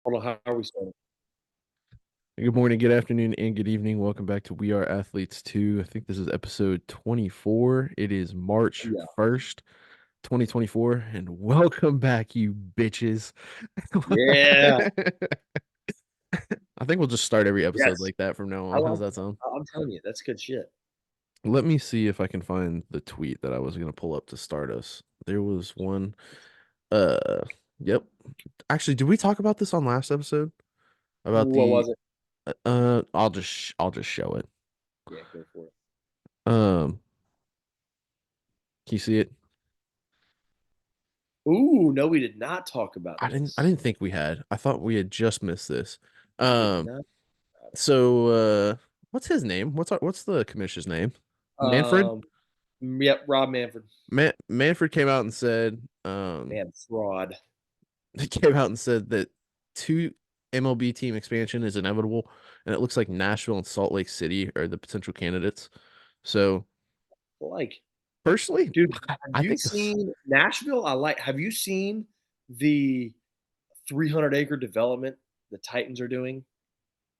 Hold on, how are we starting? Good morning, good afternoon, and good evening. Welcome back to We Are Athletes 2. I think this is episode 24. It is March Yeah. 1st, 2024, and welcome back, you bitches. Yeah. I think we'll just start every episode Yes. like that from now I on. like How's that sound? I'm telling you, that's good shit. Let me see if I can find the tweet that I was going to pull up to start us. There was one. Uh, yep. Actually, did we talk about this on last episode? About What the was it? I'll just show it. Yeah, go for it. Um, can you see it? Ooh, no, we did not talk about I this. didn't think we had. I thought we had just missed this. We did Um not. so what's his name? What's the commissioner's name? Manfred? Um, yep, Rob Manfred. Manfred came out and said Man, fraud. he came out and said that two MLB team expansion is inevitable and it looks like Nashville and Salt Lake City are the potential candidates. So Like, personally, dude, have I you think this seen Nashville? Have you seen the 300-acre development the Titans are doing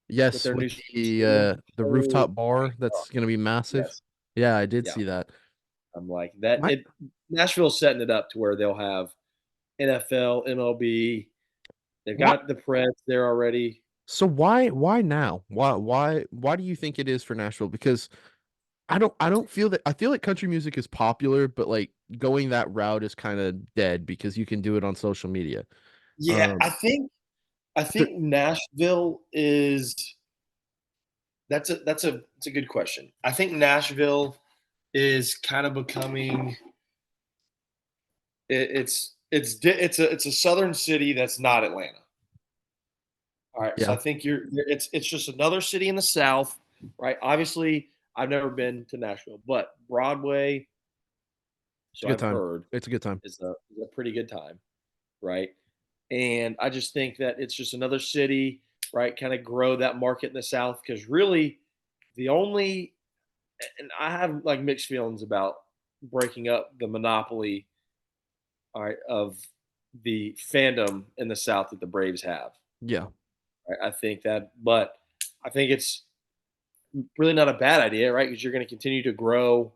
with yes, their with new sports stadium? the Oh rooftop my bar god. that's gonna be massive. Yes. Yeah, I did Yeah. see that. I'm like that My it Nashville's setting it up to where they'll have NFL, MLB. They've why got the Preds there already. So why now? Why do you think it is for Nashville? Because I don't feel that I feel like country music is popular, but like going that route is kind of dead because you can do it on social media. Yeah, Um I th- think Nashville is that's a good question. I think Nashville is kind of becoming it's a southern city that's not Atlanta. All right, so I yeah, think it's just another city in the South, right? Obviously, I've never been to Nashville, but Broadway, it's a so good I've time. heard, It's a good time. is a pretty good time, right? And I just think that it's just another city, right? Kind of grow that market in the South because really the only, and I have like mixed feelings about breaking up the monopoly, all right, of the fandom in the South that the Braves have. Yeah. Right? I think that, but I think it's really not a bad idea, right? Because you're going to continue to grow.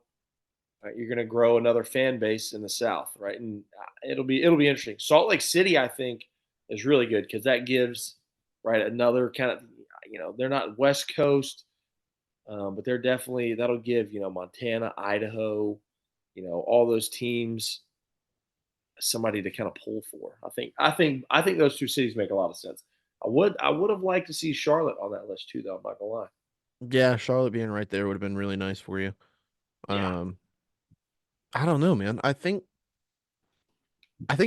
Right? You're going to grow another fan base in the South, right? And it'll be interesting. Salt Lake City, I think, is really good because that gives right another kind of they're not West Coast, but they're definitely that'll give Montana, Idaho, all those teams somebody to kind of pull for. I think those two cities make a lot of sense. I would have liked to see Charlotte on that list too, though. I'm not gonna lie. Yeah, Charlotte being right there would have been really nice for you. Yeah. Um I don't know, man. I think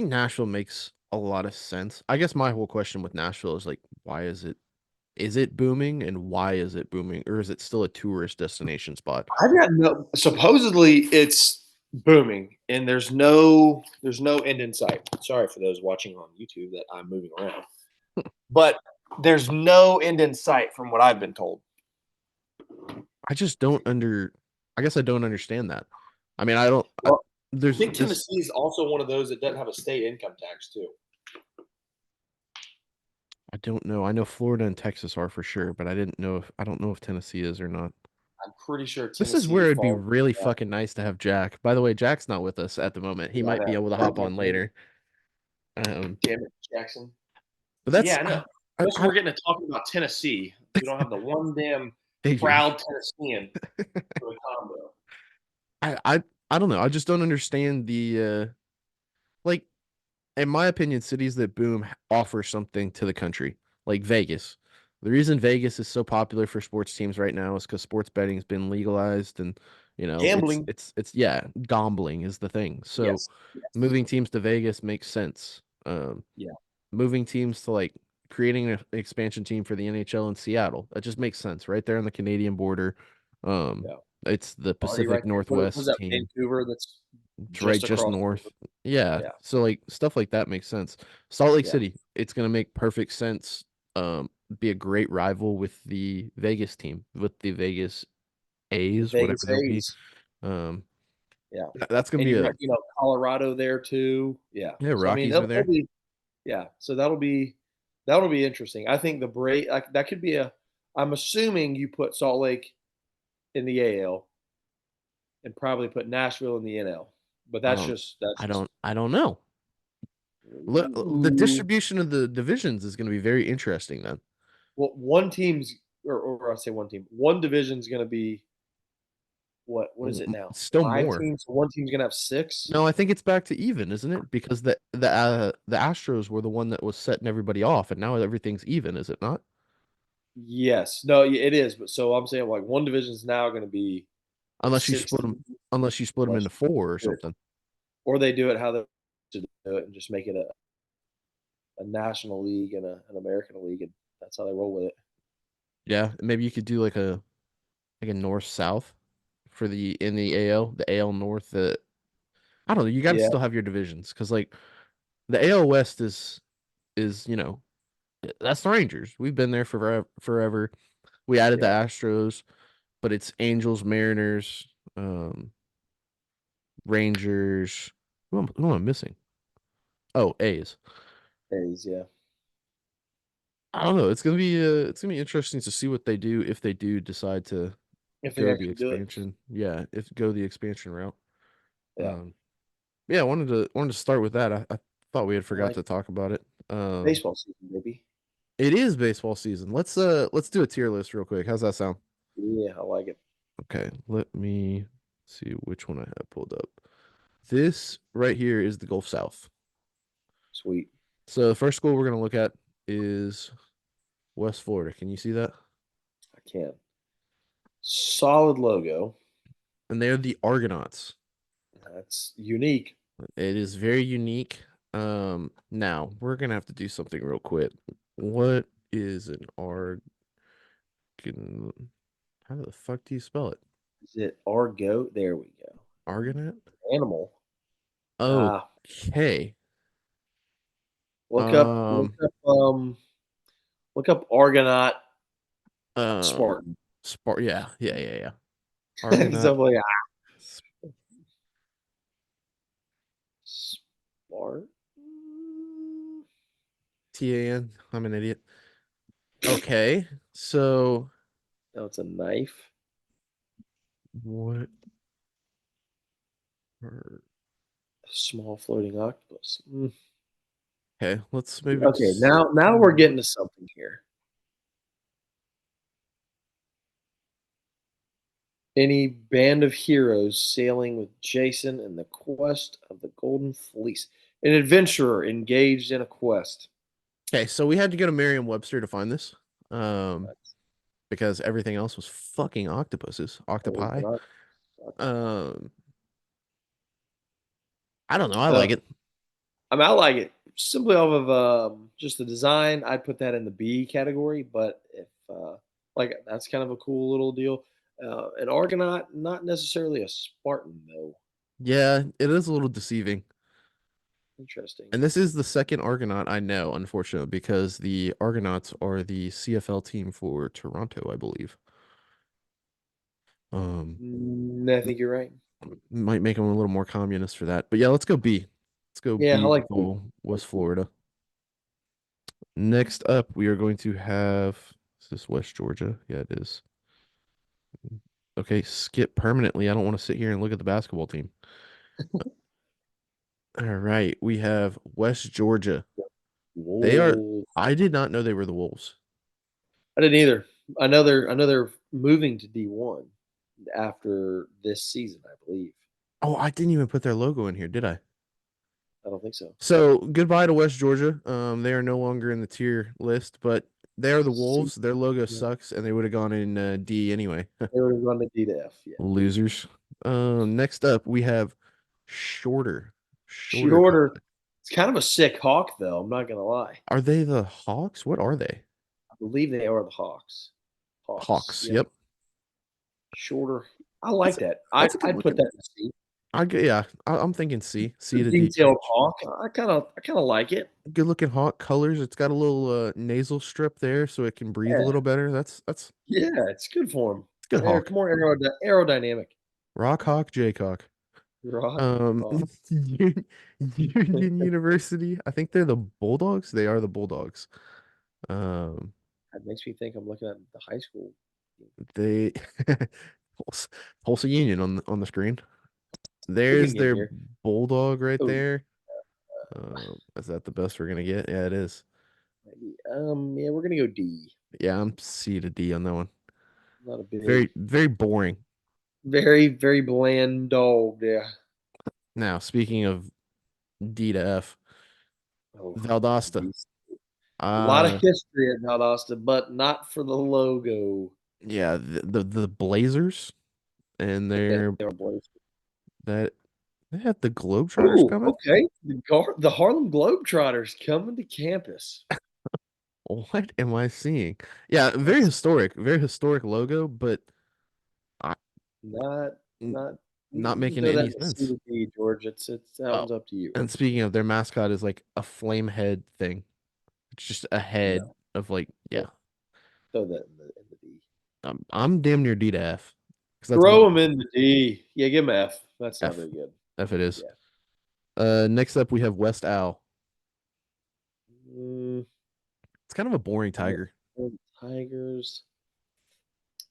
Nashville makes a lot of sense. I guess my whole question with Nashville is like why is it booming and why is it booming or is it still a tourist destination spot? I've got no. Supposedly, it's booming, and there's no end in sight. Sorry for those watching on YouTube that I'm moving around, but there's no end in sight from what I've been told. I just don't under I guess I don't understand that. I mean, Well, I there's think this Tennessee is also one of those that doesn't have a state income tax too. I don't know. I know Florida and Texas are for sure, but I don't know if Tennessee is or not. I'm pretty sure This is Tennessee where it'd be falls. really That. fucking nice to have Jack. By the way, Jack's not with us at the moment. He Yeah, I might be able to hop on know. later. Um, Damn it, Jackson. but So that's yeah, I know. Especially I we're getting to talking about Tennessee. We don't have the one damn figured. proud Tennessean for the combo. I I I don't know. I just don't understand the like in my opinion, cities that boom offer something to the country, like Vegas. The reason Vegas is so popular for sports teams right now is because sports betting has been legalized, and Gambling. yeah, gambling is the thing. So Yes. Yes. moving teams to Vegas makes sense. Yeah. Moving teams to like creating an expansion team for the NHL in Seattle, that just makes sense right there on the Canadian border. Um, Yeah. it's the Already Pacific right there. What was Northwest that, team. Vancouver that's It's right just just across the north. river? Yeah. Yeah. So like stuff like that makes sense. Salt Lake Yeah. City, it's gonna make perfect sense. Be a great rival with the Vegas team, with the Vegas The A's, whatever Vegas they'll be. A's. Um, Yeah. that's gonna And be you a got, Colorado there too. Yeah. yeah, So I mean, Rockies are it'll there. be yeah. So that'll be That'll be interesting. I think the break like, that could be a. I'm assuming you put Salt Lake in the AL and probably put Nashville in the NL, but I that's don't just that's I just. don't I don't know. The Ooh. distribution of the divisions is going to be very interesting then. Well, one team's or I say one team, one division's going to be what is it now? Still Five more. teams. So one team's going to have six. No, I think it's back to even, isn't it? Because the Astros were the one that was setting everybody off, and now everything's even, is it not? Yes, no, it is. But so I'm saying like one division's now going to be Unless you six split them, teams, unless you split them unless into four or you do it, something. or they do it how they do it and just make it a national league and an American league, and that's how they roll with it. Yeah, maybe you could do like a north south for the in the AL, the AL North. I don't know. You got to Yeah, still have your divisions because like the AL West is that's the Rangers. We've been there forever. We added the yeah, Astros, but it's Angels, Mariners, Rangers. Who am I missing? Oh, A's. A's, yeah. I don't know. It's gonna be interesting to see what they do if they do decide to If they go the actually do it, expansion. Yeah, if go the expansion route. yeah, Um, yeah, I wanted to start with that. I thought we had I forgot like to talk about it. baseball season, maybe. It is baseball season. Let's do a tier list real quick. How's that sound? Yeah, I like it. Okay, let me see which one I have pulled up. This right here is the Gulf South. Sweet. So the first school we're gonna look at is West Florida. Can you see that? I can. Solid logo. And they're the Argonauts. That's unique. It is very unique. Now we're gonna have to do something real quick. What is an Argon? How the fuck do you spell it? Is it Argo? There we go. Argonaut? Animal. Ah, Okay. look up, look Um, up, look up Argonaut um, Spartan. yeah. So Argonaut. I'm like, Spartan. TAN. I'm an idiot. Okay. So No, it's a knife. what are Small floating octopus. okay, let's maybe Okay, now we're getting to something here. Any band of heroes sailing with Jason in the quest of the Golden Fleece. An adventurer engaged in a quest. okay, so we had to go to Merriam-Webster to find this. Um, because everything else was fucking octopuses, Always octopi. an Um, I don't know. I like Uh, it. I mean, I like it simply off of just the design. I'd put that in the B category, but if like that's kind of a cool little deal. An Argonaut, not necessarily a Spartan though. Yeah, it is a little deceiving. Interesting. And this is the second Argonaut I know, unfortunately, because the Argonauts are the CFL team for Toronto, I believe. Um, I think you're right. might make them a little more communist for that. But yeah, let's go B. Let's go Yeah, I B. like B. Go I like West B. Florida. Next up, we are going to have, is this West Georgia? Yeah, it is. Okay, skip permanently. I don't want to sit here and look at the basketball team. All right, we have West Georgia. They are, Whoa. I did not know they were the Wolves. I didn't either. I know they're moving to D1 after this season, I believe. Oh, I didn't even put their logo in here, did I? I don't think so. So goodbye to West Georgia. They are no longer in the tier list, but they are the See, Wolves. Their logo yeah, sucks, and they would have gone in D anyway. they would have gone to D to F. Yeah. Losers. Next up we have Shorter. Shorter Shorter. College. It's kind of a sick hawk, though. I'm not gonna lie. Are they the Hawks? What are they? I believe they are the Hawks. Hawks. Hawks. Yep. Yep. Shorter. I That's like a, that. that's a good I'd put looking. that in C. Yeah. I'm thinking C. The C to D detailed range. hawk. I kind of like it. Good looking Hawk colors. It's got a little nasal strip there, so it can breathe a Yeah. little better. That's Yeah. It's good for him. it's good They're Hawk. more aerodynamic. Rock Hawk, Jaycock. Rock. Um, Hawk. Union University. I think they're the Bulldogs. They are the Bulldogs. Um, That makes me think I'm looking at the high school. they Tulsa, Tulsa Union on the screen. There's Union their here. bulldog right Oh, there. Is that the best we're gonna get? Yeah, it is. maybe. Yeah, we're gonna go D. Yeah, I'm C to D on that one. Not a big, Very, very boring. very, very bland dog. Yeah. Now, speaking of D to F, Oh, Valdosta. D. A lot of Uh, history at Valdosta, but not for the logo. yeah, the Blazers and Yeah, they're they are boys. that they have the Globetrotters Ooh, coming. okay. The Harlem Globetrotters coming to campus. What am I seeing? Yeah, That's very historic logo, but I, not n- not. not You can making throw that any in the C sense. to D, George. It's that Oh, one's up to you. and speaking of, their mascot is like a flame head thing. It's just a head No, of like, throw, yeah. throw that in the D. I'm damn near D to F because that's Throw about them in the D. Yeah, give them F. That's not F. very good. F it is. Yeah. Next up we have West Owl. Mm, It's kind of a boring West tiger. Point Tigers.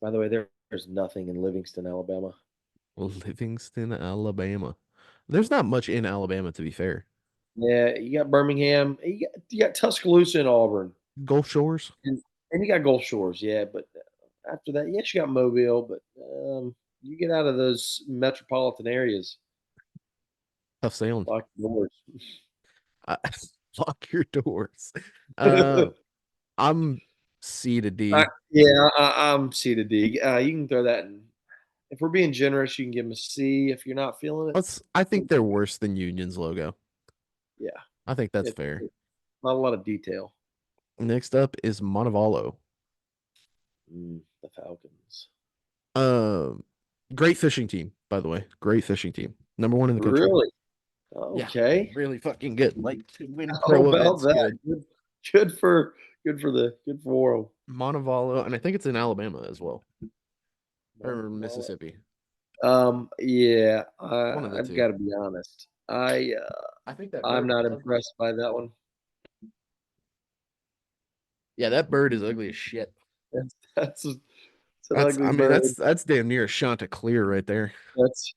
By the way, there's nothing in Livingston, Alabama. Livingston, Alabama. There's not much in Alabama, to be fair. Yeah, you got Birmingham. You got Tuscaloosa and Auburn, Gulf Shores, and, and you got Gulf Shores. Yeah, but after that, yes, you got Mobile, but you get out of those metropolitan areas, tough sailing. lock the doors. I, lock your doors. Uh, I'm C to D. Yeah, I'm C to D. You can throw that in. If we're being generous, you can give them a C. If you're not feeling it, I think then they're worse than Union's logo. yeah, I think that's fair. it's not a lot of detail. Next up is Montevallo. The Falcons. Um, great fishing team, by the way. Great fishing team. Number one in the country. Really? Yeah, Okay. really fucking good. Like to win How pro about events, that? good. Good for 'em. Montevallo, and I think it's in Alabama as well, or Well, Mississippi. yeah, One of the I've two. got to be honest. I think that I'm bird is not ugly. impressed by that one. Yeah, that bird is ugly as shit. It's an ugly I mean, bird. that's damn near a Chanticleer right there That's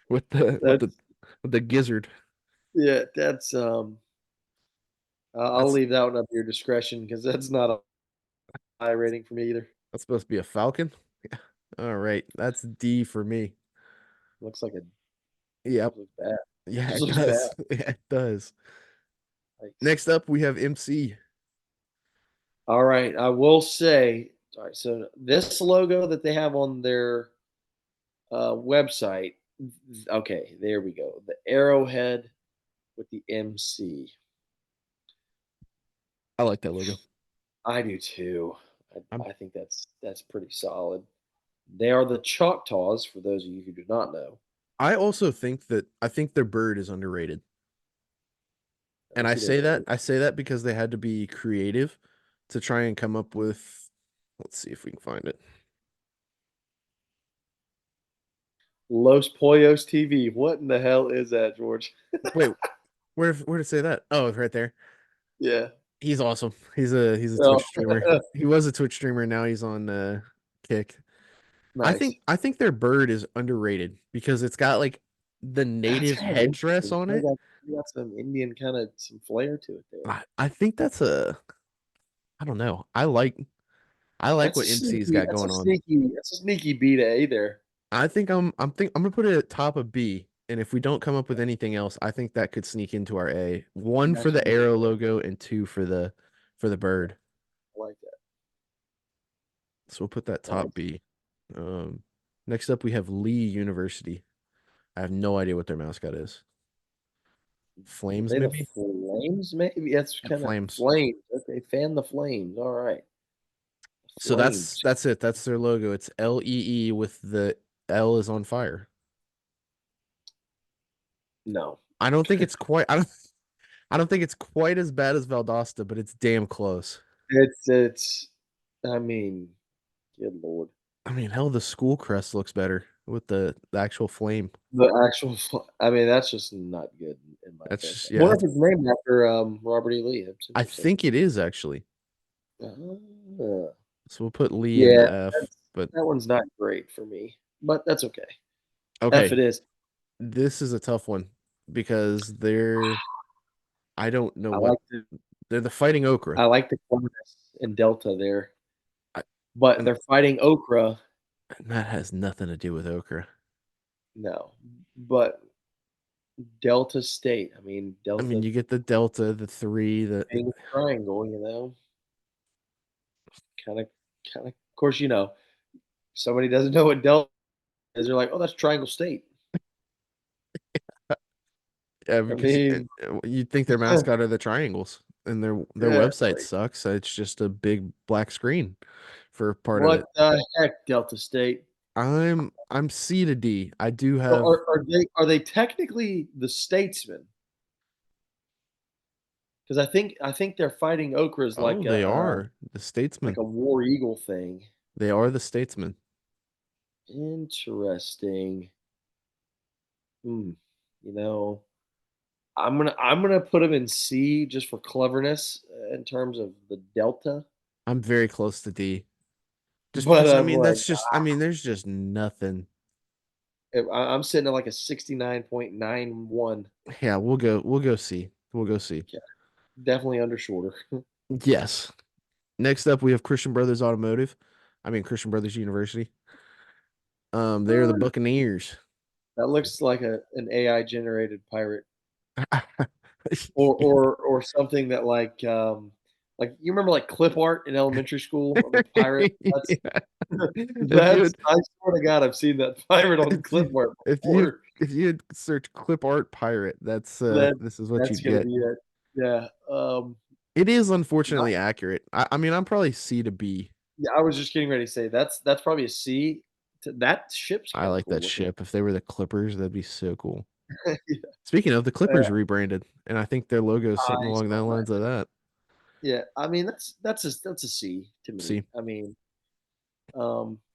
with the that's with the gizzard. yeah. I'll That's leave that one up to your discretion because that's not a high rating for me either. that's supposed to be a falcon. All right, that's D for me. Looks like a Yep. looks bad. Yeah, This it looks bad. does. Yeah, it does. Yikes. Next up, we have MC. All right, I will say. All right, so this logo that they have on their website. Okay, there we go. The arrowhead with the MC. I like that logo. I do too. I'm, I think that's pretty solid. They are the Choctaws, for those of you who do not know. I also think that I think their bird is underrated. And I see their bird. I say that because they had to be creative to try and come up with, let's see if we can find it. Los Pollos TV. What in the hell is that, George? Wait, where to say that? Oh, right there. Yeah. He's awesome. He's a Oh, Twitch streamer. He was a Twitch streamer, now he's on Kick. nice. I think their bird is underrated because it's got like the That's native kind of headdress interesting. on it. They got some Indian kind of some flair to it there. I think that's a I don't know. I like what MC's got going on. That's a sneaky B to A there. I'm gonna put it at top of B. And if we don't come up with anything else, I think that could sneak into our A. One for That's the really arrow good. logo and two for the bird. I like that. So we'll put that top Nice. B. Um, Next up we have Lee University. I have no idea what their mascot is. Are Flames, they the maybe? Flames? Maybe that's Yep, kind of Flames. flames. Okay, fan the flames. All right, So flames. that's it. That's their logo. It's LEE with the L is on fire. No, I don't think it's quite I don't think it's quite as bad as Valdosta, but it's damn close. it's. I mean, good lord. I mean, hell, the school crest looks better with the actual flame. The actual, I mean, that's just not good in my That's opinion. just I wonder yeah. if it's named after Robert E. Lee. That's I interesting. think it is actually. Ah. So we'll put Lee in Yeah, the F. that's But that one's not great for me, but that's okay. F okay, it is. this is a tough one because they're I don't know I what like the they're the Fighting Okra. I like the cleverness in Delta there, I, but and they're fighting Okra. that has nothing to do with Okra. No, but Delta State. I mean, I mean, Delta you get the Delta, the three, the being triangle. Kind of, kind of. Of course, somebody doesn't know what Delta is. They're like, oh, that's Triangle State. yeah, I because mean, you'd think their mascot are the triangles, and their yeah, it's website like, sucks. It's just a big black screen for part of what it. the heck, Delta State? I'm C to D. I do So have are they technically the statesmen? Because I think they're fighting Okras oh, like they a are the statesmen. war eagle thing. They are the statesmen. Interesting. Hmm. You know, I'm gonna put them in C just for cleverness in terms of the delta. I'm very close to D. Just But because I I'm mean like, that's just I mean there's just nothing. I'm sitting at like a 69.91. Yeah, we'll go C. We'll go C. Yeah, definitely under shorter. Yes. Next up we have Christian Brothers Automotive. I mean Christian Brothers University. They're the Buccaneers. That looks like an AI generated pirate. Or something that like you remember like clip art in elementary school of a pirate? That's Yeah. If you that's had I swear to God, I've seen that pirate on if you clip art if you had before. if you had searched clip art pirate, that's That this is what that's you'd gonna get. be it. Yeah, It is not unfortunately accurate. I mean I'm probably C to B. yeah, I was just getting ready to say that's probably a C. That ship's I kinda like that cool looking. ship. If they were the Clippers, that'd be so cool. Yeah, Speaking of, the yeah, Clippers rebranded, and I think their logo is something I along the saw that. lines of that. Yeah, I mean, that's a C to me. See, I mean,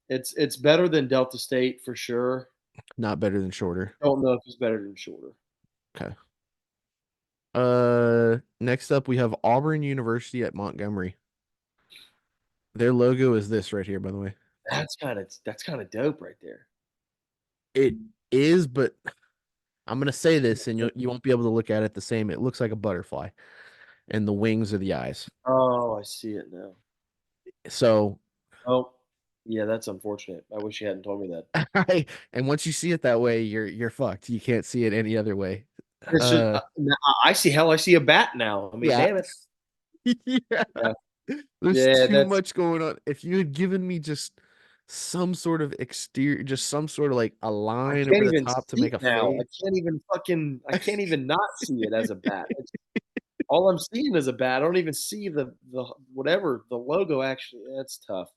it's better than Delta State for sure. not better than shorter. Don't know if it's better than Shorter. Okay. Next up we have Auburn University at Montgomery. Their logo is this right here, by the way. That's kinda dope right there. It is, but I'm gonna say this, and you won't be able to look at it the same. It looks like a butterfly, and the wings are the eyes. Oh, I see it now. So, Oh, yeah, that's unfortunate. I wish you hadn't told me that. and once you see it that way, you're fucked. You can't see it any other way. It's just Uh, now I see hell, I see a bat now. I mean, yeah. damn it. Yeah. Yeah. There's Yeah, too that's much going on. If you had given me just some sort of exterior, just some sort of like a I line can't over the even top to see make it a now. face. I can't even not see it as a bat. It's all I'm seeing is a bat. I don't even see the whatever, the logo actually. That's tough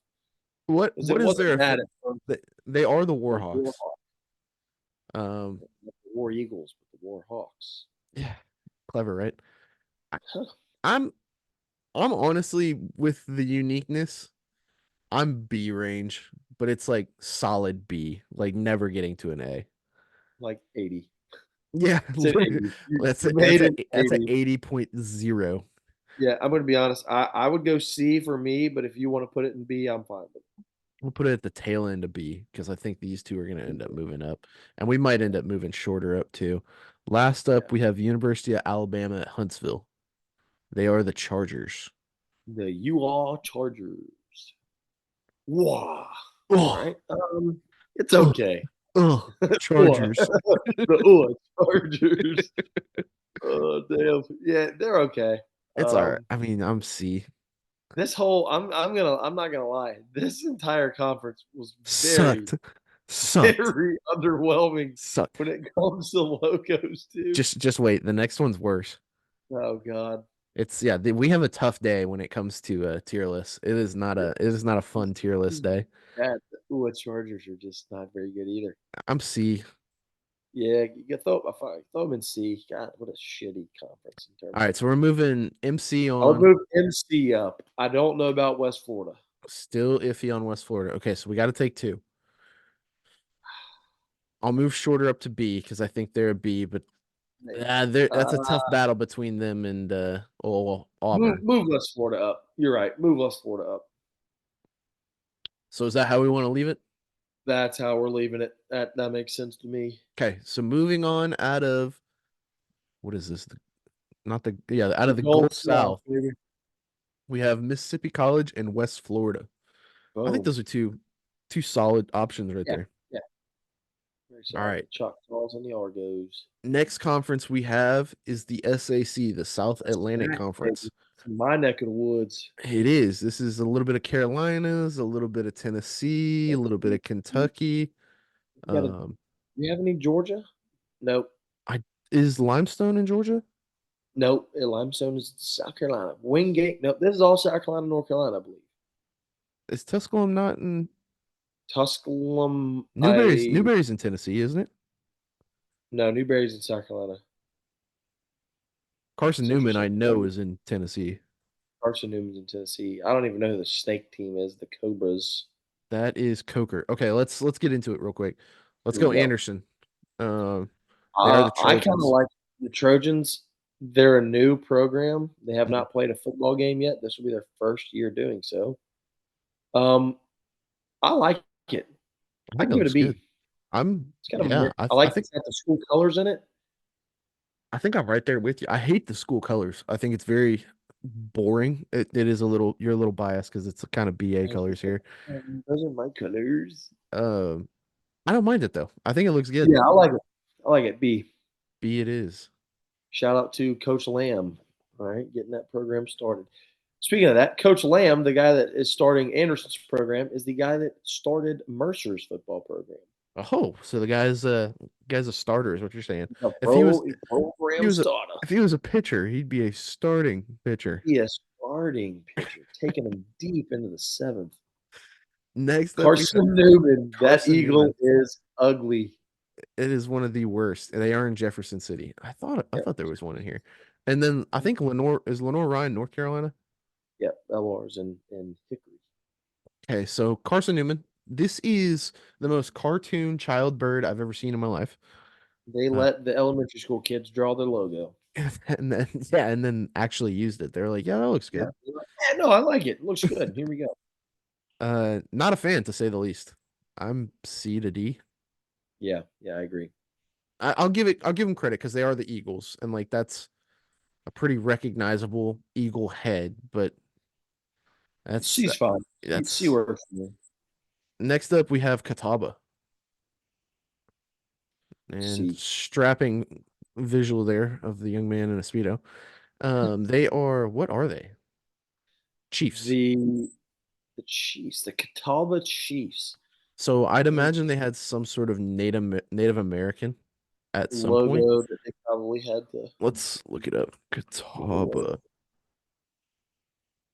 because What it is wasn't there? that at first. They are the The Warhawks. Warhawks, Um, not the War Eagles, but the Warhawks. yeah, clever, right? I, Huh. I'm I'm honestly with the uniqueness. I'm B range, but it's like solid B, like never getting to an A. Like 80. Yeah, It's an 80. that's You a made it that's a 80. 80.0. Yeah, I'm gonna be honest. I would go C for me, but if you want to put it in B, I'm fine with We'll put it at the tail end of B because I think these two are going to end up moving up, and we might end up moving shorter up too. Last it. up, Yeah. we have University of Alabama at Huntsville. They are the Chargers. The UR Chargers. Wow. All Oh, right. It's oh, okay. oh, Ooh. Chargers. The Chargers. Oh damn. Yeah, they're okay. It's all right. Um, I mean, I'm C. this whole I'm not gonna lie. This entire conference was very, Sucked, sucked, very underwhelming sucked. when it comes to logos too. Just wait. The next one's worse. Oh god. It's yeah. We have a tough day when it comes to tier lists. It is not a fun tier list day. Bad. The Chargers are just not very good either. I'm C. Yeah, you throw them in C. God, what a shitty conference in All terms of. right, so we're moving MC I would on. move MC up. I don't know about West Florida. Still iffy on West Florida. Okay, so we got to take two. I'll move Shorter up to B because I think they're a B, but that's a tough battle between them and Auburn. Move West Florida up. You're right. Move West Florida up. So is that how we want to leave it? That's how we're leaving it. That makes sense to me. Okay, so moving on out of what is this? Not the out The of the Gulf South, South, baby. we have Mississippi College and West Florida. I think Boom. those are two solid options right Yeah. there. Yeah. Very All solid. right. The Choctaws and the Argos. Next conference we have is the SAC, the South Atlantic Baby. Conference. It's my neck of the woods. It is. This is a little bit of Carolinas, a little bit of Tennessee, a little bit of Kentucky. You got to. Um, You have any Georgia? Nope. I is Limestone in Georgia? Nope. Limestone is South Carolina. Wingate. Nope. This is all South Carolina, North Carolina, I believe. Is Tusculum not in Tusculum. Newberry's in Tennessee, isn't it? No, Newberry's in South Carolina. Carson It's Newman, I interesting. know, is in Tennessee. Carson Newman's in Tennessee. I don't even know who the snake team is. The Cobras. That is Coker. Okay, let's get into it real quick. Let's Here we go go. Anderson. They are the I kind of Trojans. like the Trojans. They're a new program. They have Mhm. not played a football game yet. This will be their first year doing so. I like it. I I think it give it a looks B. good. I'm It's kind of yeah. I like it's got the school colors in it. I think I'm right there with you. I hate the school colors. I think it's very boring. It is a little. You're a little biased because it's kind of BA colors here. Those are my colors. Um, I don't mind it though. I think it looks good. Yeah, I like it. I like it. B. B it is. Shout out to Coach Lamb. All right, getting that program started. Speaking of that, Coach Lamb, the guy that is starting Anderson's program, is the guy that started Mercer's football program. Oh, so the guy's a starter is what you're saying. A If he was program he was a starter. if he was a pitcher, he'd be a starting pitcher. He is starting pitcher, taking him deep into the seventh. Next up, we have Carson Newman. That Carson Eagle Newman. is ugly. It is one of the worst. They are in Jefferson City. I thought there was one in here. And then I think Lenore Ryan, North Carolina. Yep, Elmores and Hickory. Okay, so Carson Newman. This is the most cartoon child bird I've ever seen in my life. They Uh, let the elementary school kids draw their logo. and then actually used it. They're like, yeah, that looks Yeah, good. yeah, no, I like it. It looks good. Here we go. Not a fan to say the least. I'm C to D. Yeah, I agree. I'll give them credit because they are the Eagles, and like that's a pretty recognizable Eagle head, but that's She's fine. She that's works for me. next up we have Catawba. And C. strapping visual there of the young man in a Speedo. They are what are they? Chiefs. The Chiefs, the Catawba Chiefs So I'd imagine they had some sort of Native American at some point. logo that they probably had to. Let's look it up. Catawba.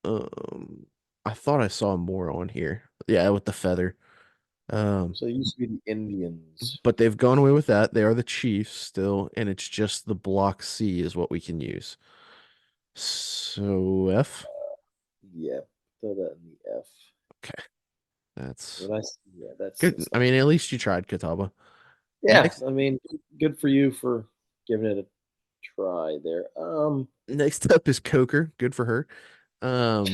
I thought I saw more on here. Yeah, with the feather. So it used to be the Indians. But they've gone away with that. They are the Chiefs still, and it's just the block C is what we can use. So F. Yeah, throw that in the F. Okay. That's Yeah, that's good. I mean, at least you tried Catawba. yeah. Next, I mean, good for you for giving it a try there. next up is Coker. Good for her. Um,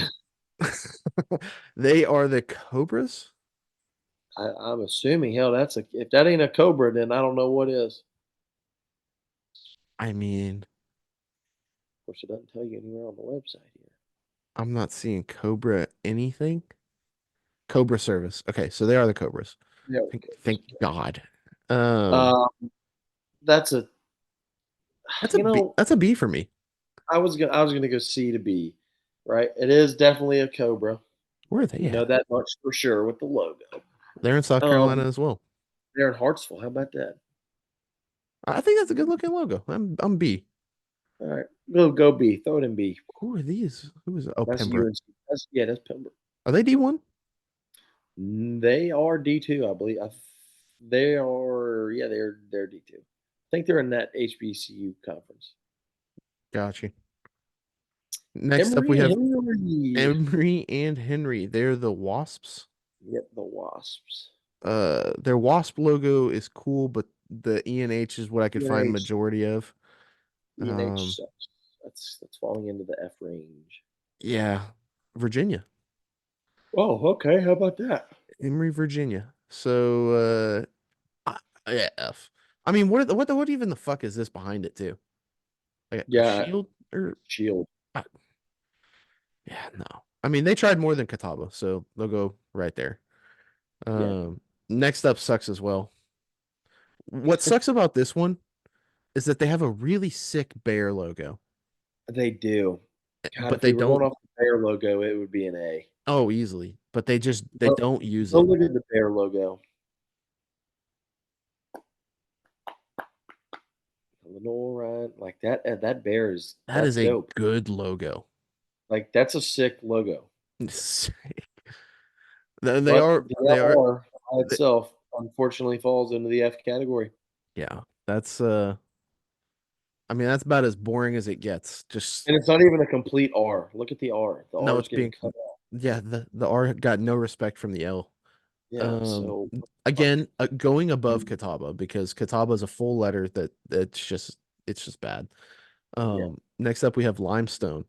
they are the Cobras. I'm assuming hell that's a if that ain't a Cobra, then I don't know what is. I mean, Of course, it doesn't tell you anywhere on the website here. I'm not seeing Cobra anything. Cobra Service. Okay, so they are the Cobras. Yeah, Thank God. um, that's a That's a you B. know That's a B for me. I was gonna go C to B, right? It is definitely a Cobra. Where are they You know at? that much for sure with the logo. They're in South Carolina as well. They're in Hartsville. How about that? I think that's a good looking logo. I'm B. All right, go B. Throw it in B. Who are these? Who is oh That's Pembroke? UNC. That's Pembroke. Are they D1? They are D2, I believe. They are, yeah, they're D2. I think they're in that HBCU conference. Got you. Next up, we Emory have Henry. Emory and Henry. They're the Wasps. Yep, the Wasps. Their Wasp logo is cool, but the ENH is what I could find UNH, majority of. UNH sucks. That's falling into the F range. Yeah, Virginia, Oh, okay. How about that? Emory, Virginia. So, yeah, F. I mean, what even the fuck is this behind it too? Like a Yeah, shield or Shield. uh, yeah, no. I mean, they tried more than Catawba, so they'll go right there. Yeah, Next up sucks as well. What sucks about this one is that they have a really sick bear logo, they do. God, but if they we were going don't. off the Bear logo, it would be an A. Oh, easily, but they But don't use go it. look at the Bear logo. Lenore Ryan, like that. That bear is That that's is a dope. good logo. Like that's a sick logo. They But are the they are LR by they- itself unfortunately falls into the F category. yeah. That's I mean that's about as boring as it gets. Just And it's not even a complete R. Look at the R. The no, R is it's getting being cut off. yeah, the R got no respect from the L. Yeah, Um, so fuck. again, going above Catawba because Catawba is a full letter it's just bad. Yeah. Next up we have limestone.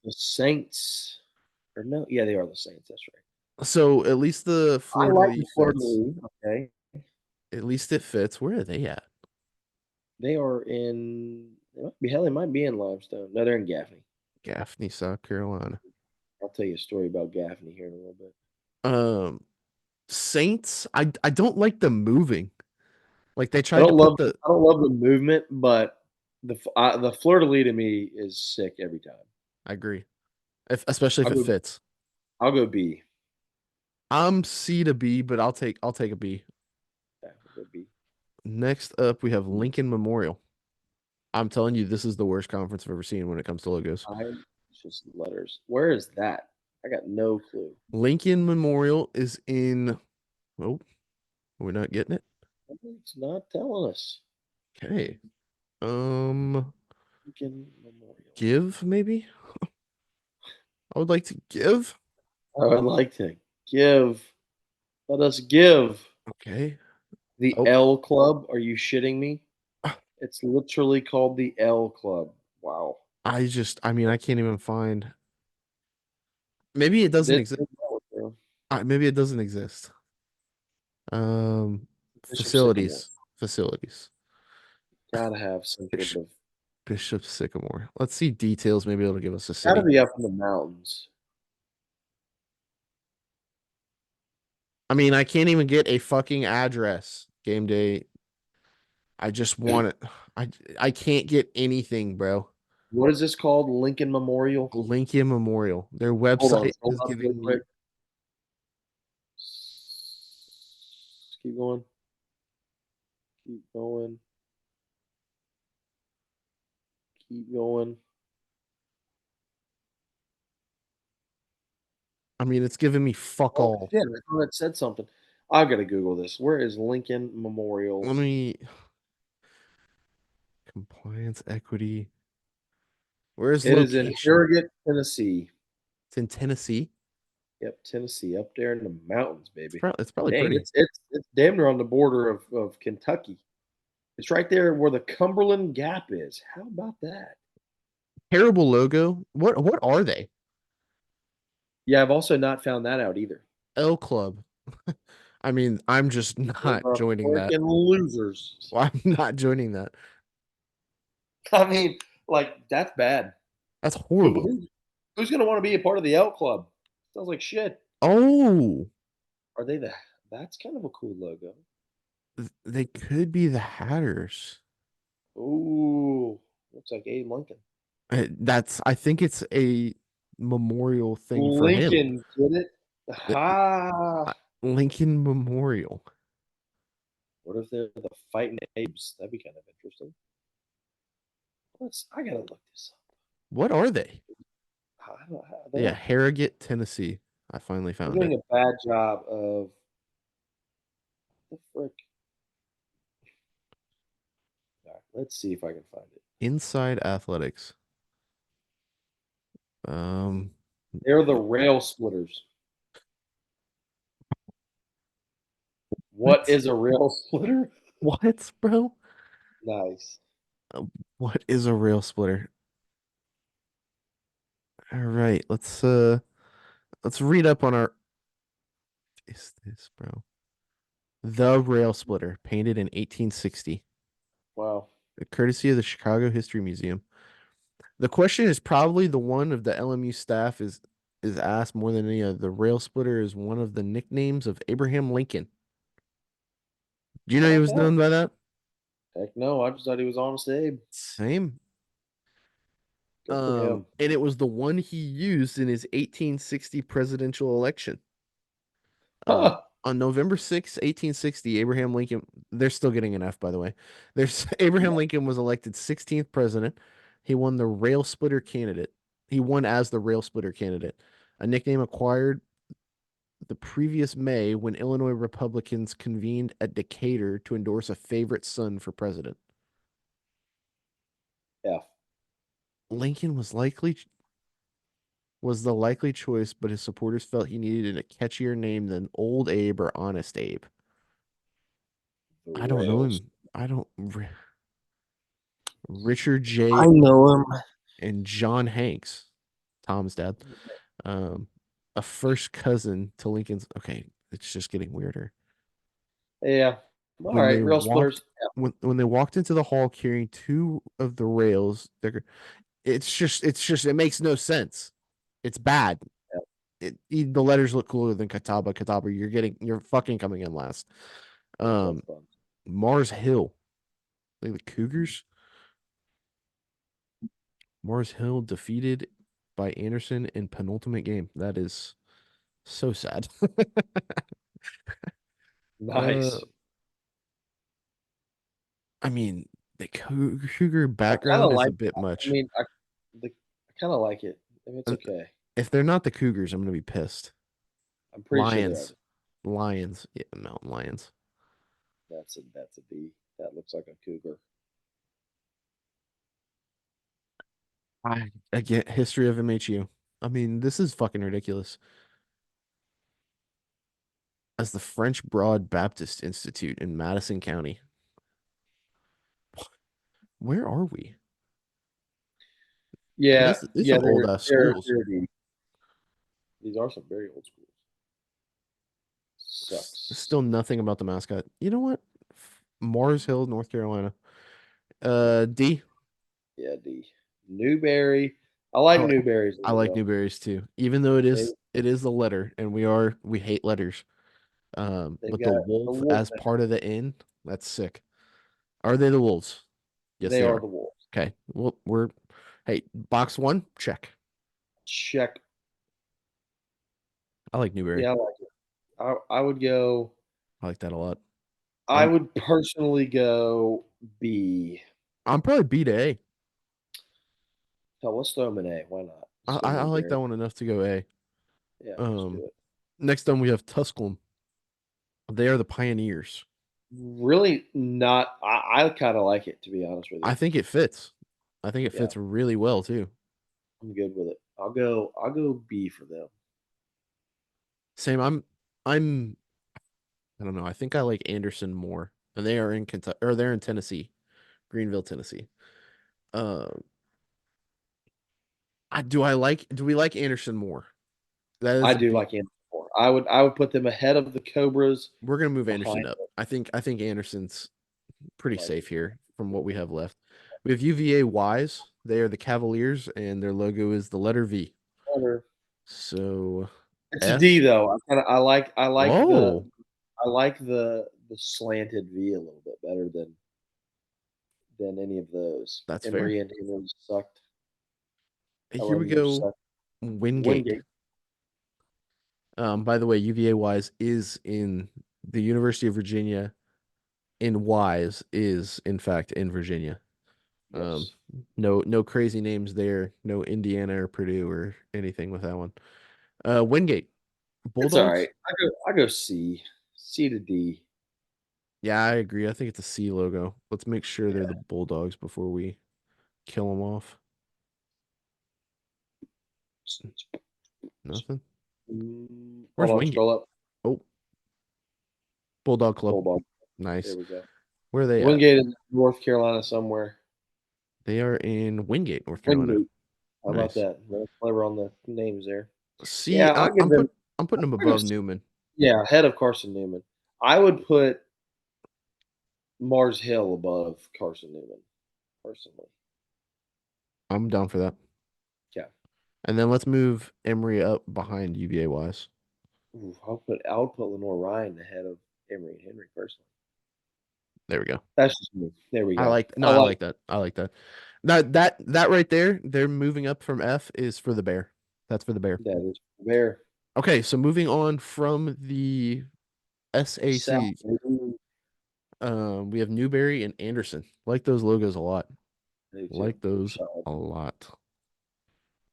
The Saints. Or no, yeah, they are the Saints. That's right. So at least the I Fleur de like Lis the Fleur de fits. Lis. Okay. At least it fits. Where are they at? They are in they might be hell, they might be in Limestone. No, they're in Gaffney. Gaffney, South Carolina. I'll tell you a story about Gaffney here in a little bit. Um, Saints. I don't like them moving. Like they I tried to don't put love the. I don't love the movement, but the Fleur de Lis to me is sick every time. I agree, especially if I'll it go fits. I'll go B. I'm C to B, but I'll take a B. Yeah, I'll go B. Next up, we have Lincoln Memorial. I'm telling you, this is the worst conference I've ever seen when it comes to logos. It's just letters. Where is that? I got no clue. Lincoln Memorial is in. Oh, we're not getting it. It's not telling us. Okay. Um, Lincoln Memorial. give maybe. I would like to give. I would like to give. Let us give. Okay. The Oh, L Club. Are you shitting me? It's literally called the L Club. Wow. I mean, I can't even find. Maybe it doesn't This exist. is Bro. Maybe it doesn't exist. Um, Bishop Sycamore. facilities. Gotta have some sort Bishop, of. Bishop Sycamore. Let's see details. Maybe it'll give us a Gotta city. be up in the mountains. I mean, I can't even get a fucking address. Game day. I just want it. I can't get anything, bro. What is this called? Lincoln Memorial. Lincoln Memorial. Their Hold on. website Hold is up real giving me. quick. Keep going. Keep going. Keep going. I mean, it's giving me fuck Oh all. shit! I thought it said something. I've got to Google this. Where is Lincoln Let Memorial's? me compliance equity. Where's It is in location? Harrogate, Tennessee. It's in Tennessee. Yep, Tennessee, up there in the mountains, baby. It's probably Dang, pretty. it's damn near on the border of Kentucky. It's right there where the Cumberland Gap is. How about that? Terrible logo. What are they? Yeah, I've also not found that out either. L Club. I mean, I'm just Those not are joining that. freaking losers. Well, I'm not joining that. I mean, like that's bad. That's Who, horrible. who, who's gonna want to be a part of the Elk Club? Sounds like shit. Oh, Are they the? That's kind of a cool logo. they could be the Hatters. Ooh, looks like Abe Lincoln. I think it's a memorial thing for him. Lincoln, get it? Uh, Ha! Lincoln Memorial. What if they're the fighting Abes? That'd be kind of interesting. I gotta look this up. What are they? I don't know how Yeah, they're Harrogate, Tennessee. I finally They're found doing it. a bad job of the frick. All right, let's see if I can find it. Inside Athletics. Um, They're the Rail Splitters. What is a rail splitter? What, bro? Nice. Uh, What is a rail splitter? All right, let's read up on our is this, bro? The rail splitter, painted in 1860, Wow. courtesy of the Chicago History Museum. The question is probably the one of the LMU staff is asked more than any other. The rail splitter is one of the nicknames of Abraham Lincoln. Do you How know he about was that? known by that? Heck no, I just thought he was Honest Abe. Same. Good for him. And it was the one he used in his 1860 presidential election. Huh. On November 6th, 1860, Abraham Lincoln, they're still getting an F, by the way. There's Abraham Yeah. Lincoln was elected 16th president. He won the rail splitter candidate. He won as the rail splitter candidate, a nickname acquired the previous May when Illinois Republicans convened at Decatur to endorse a favorite son for president. Yeah. Lincoln was the likely choice, but his supporters felt he needed a catchier name than Old Abe or Honest Abe. The I don't know rails. him. I don't. Richard I J. know him. and John Hanks, Tom's dad, um, a first cousin to Lincoln's. Okay, it's just getting weirder. Yeah. All When they right. Rail walked, splitters. Yeah. when they walked into the hall carrying two of the rails, it makes no sense. It's bad. Yeah. The letters look cooler than Catawba. Catawba, you're fucking coming in last. Those are Um, fun. Mars Hill, like the Cougars. Mars Hill defeated by Anderson in penultimate game. That is so sad. uh, Nice. I mean, the Cougar I kind background of is a like. bit I much. mean, I kind of like it. I mean, it's Uh, okay. If they're not the Cougars, I'm gonna be pissed. I'm pretty sure they are. Lions, Lions, yeah, Mountain Lions. That's a D. That looks like a cougar. I get history of MHU. I mean, this is fucking ridiculous. As the French Broad Baptist Institute in Madison County. Where are we? And Yeah. these Yeah. some old ass They're schools. they're D. These are some very old schools. Sucks. Still nothing about the mascot. You know what? Mars Hill, North Carolina. D. Yeah. D. Newberry. I I like like Newberry's I like logo. Newberries too. Even though They it is the letter, and we hate letters. they've But the got the wolf wolf. as part of the N, that's sick. Are they the wolves? Yes, They they are are. the wolves. Okay. Well, hey, box one, check. Check. I like Newberry. Yeah, I like it. I would go. I like that a lot. I I'm would personally go B. I'm probably B to A. Hell, let's throw them an A. Why not? Let's go I like Newberry. that one enough to go A. Yeah, let's do Um, it. Next up we have Tusculum. They are the pioneers. Really not. I kind of like it, to be honest with I you. think it fits. I think it Yeah, fits really well too. I'm good with it. I'll go B for them. Same. I'm I don't know. I think I like Anderson more. And they are in Kentucky or they're in Tennessee, Greenville, Tennessee. Um, do we like Anderson more? That I is a do big. like Anderson more. I would put them ahead of the Cobras, We're gonna move behind Anderson up. I think Anderson's pretty like safe here from what we have left. We have UVA Wise. They are the Cavaliers, and their logo is the letter V. Connor. So It's a D F. though. I like the Oh, I like the slanted V a little bit better than any of those. that's fair. Emory Indiana sucked. Here we LMU go. sucked. Wingate. Wingate. By the way, UVA Wise is in the University of Virginia. In Wise is in fact in Virginia. Um, Yes. no crazy names there. No Indiana or Purdue or anything with that one. Wingate It's all Bulldogs. right. I go C. C to D. Yeah, I agree. I think it's a C logo. Let's make sure they're Yeah. the Bulldogs before we kill them off. Nothing. Hold Where's on, Wingate? scroll up. Oh, Bulldog Club. Bulldog. Nice. There we go. Where are they at? Wingate in North Carolina somewhere. They are in Wingate, North Carolina. Wingate. How about Nice. that? Very clever on the names there. See, Yeah, I'll give them. I'm putting them I'll give above Newman. Yeah, ahead of Carson Newman. I would put Mars Hill above Carson Newman, personally. I'm down for that. Yeah. And then let's move Emory up behind UVA wise. Ooh, I would put Lenore Ryan ahead of Emory and Henry personally. There we go. That's just me. There we go. I like that. I like that. That right there, they're moving up from F is for the Bear. That's for the Bear. That is Bear. Okay, so moving on from the SAC, South. we have Newberry and Anderson. Like those logos a lot. Like those Solid. a lot.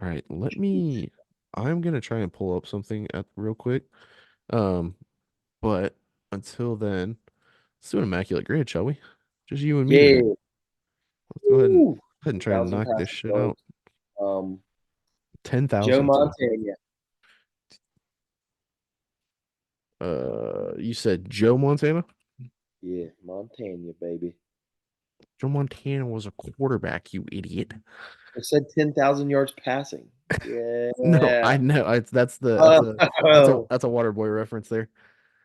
All right, I'm gonna try and pull up something real quick. But until then, let's do an immaculate grid, shall we? Just you and me Yeah. today. Let's go Woo. ahead and try and 1,000 knock this passing shit out. yards. 10,000. Joe Montana. You said Joe Montana? Yeah, Montana, baby. Joe Montana was a quarterback, you idiot. I said 10,000 yards passing. Yeah. No, I know. That's Oh. a Waterboy reference there.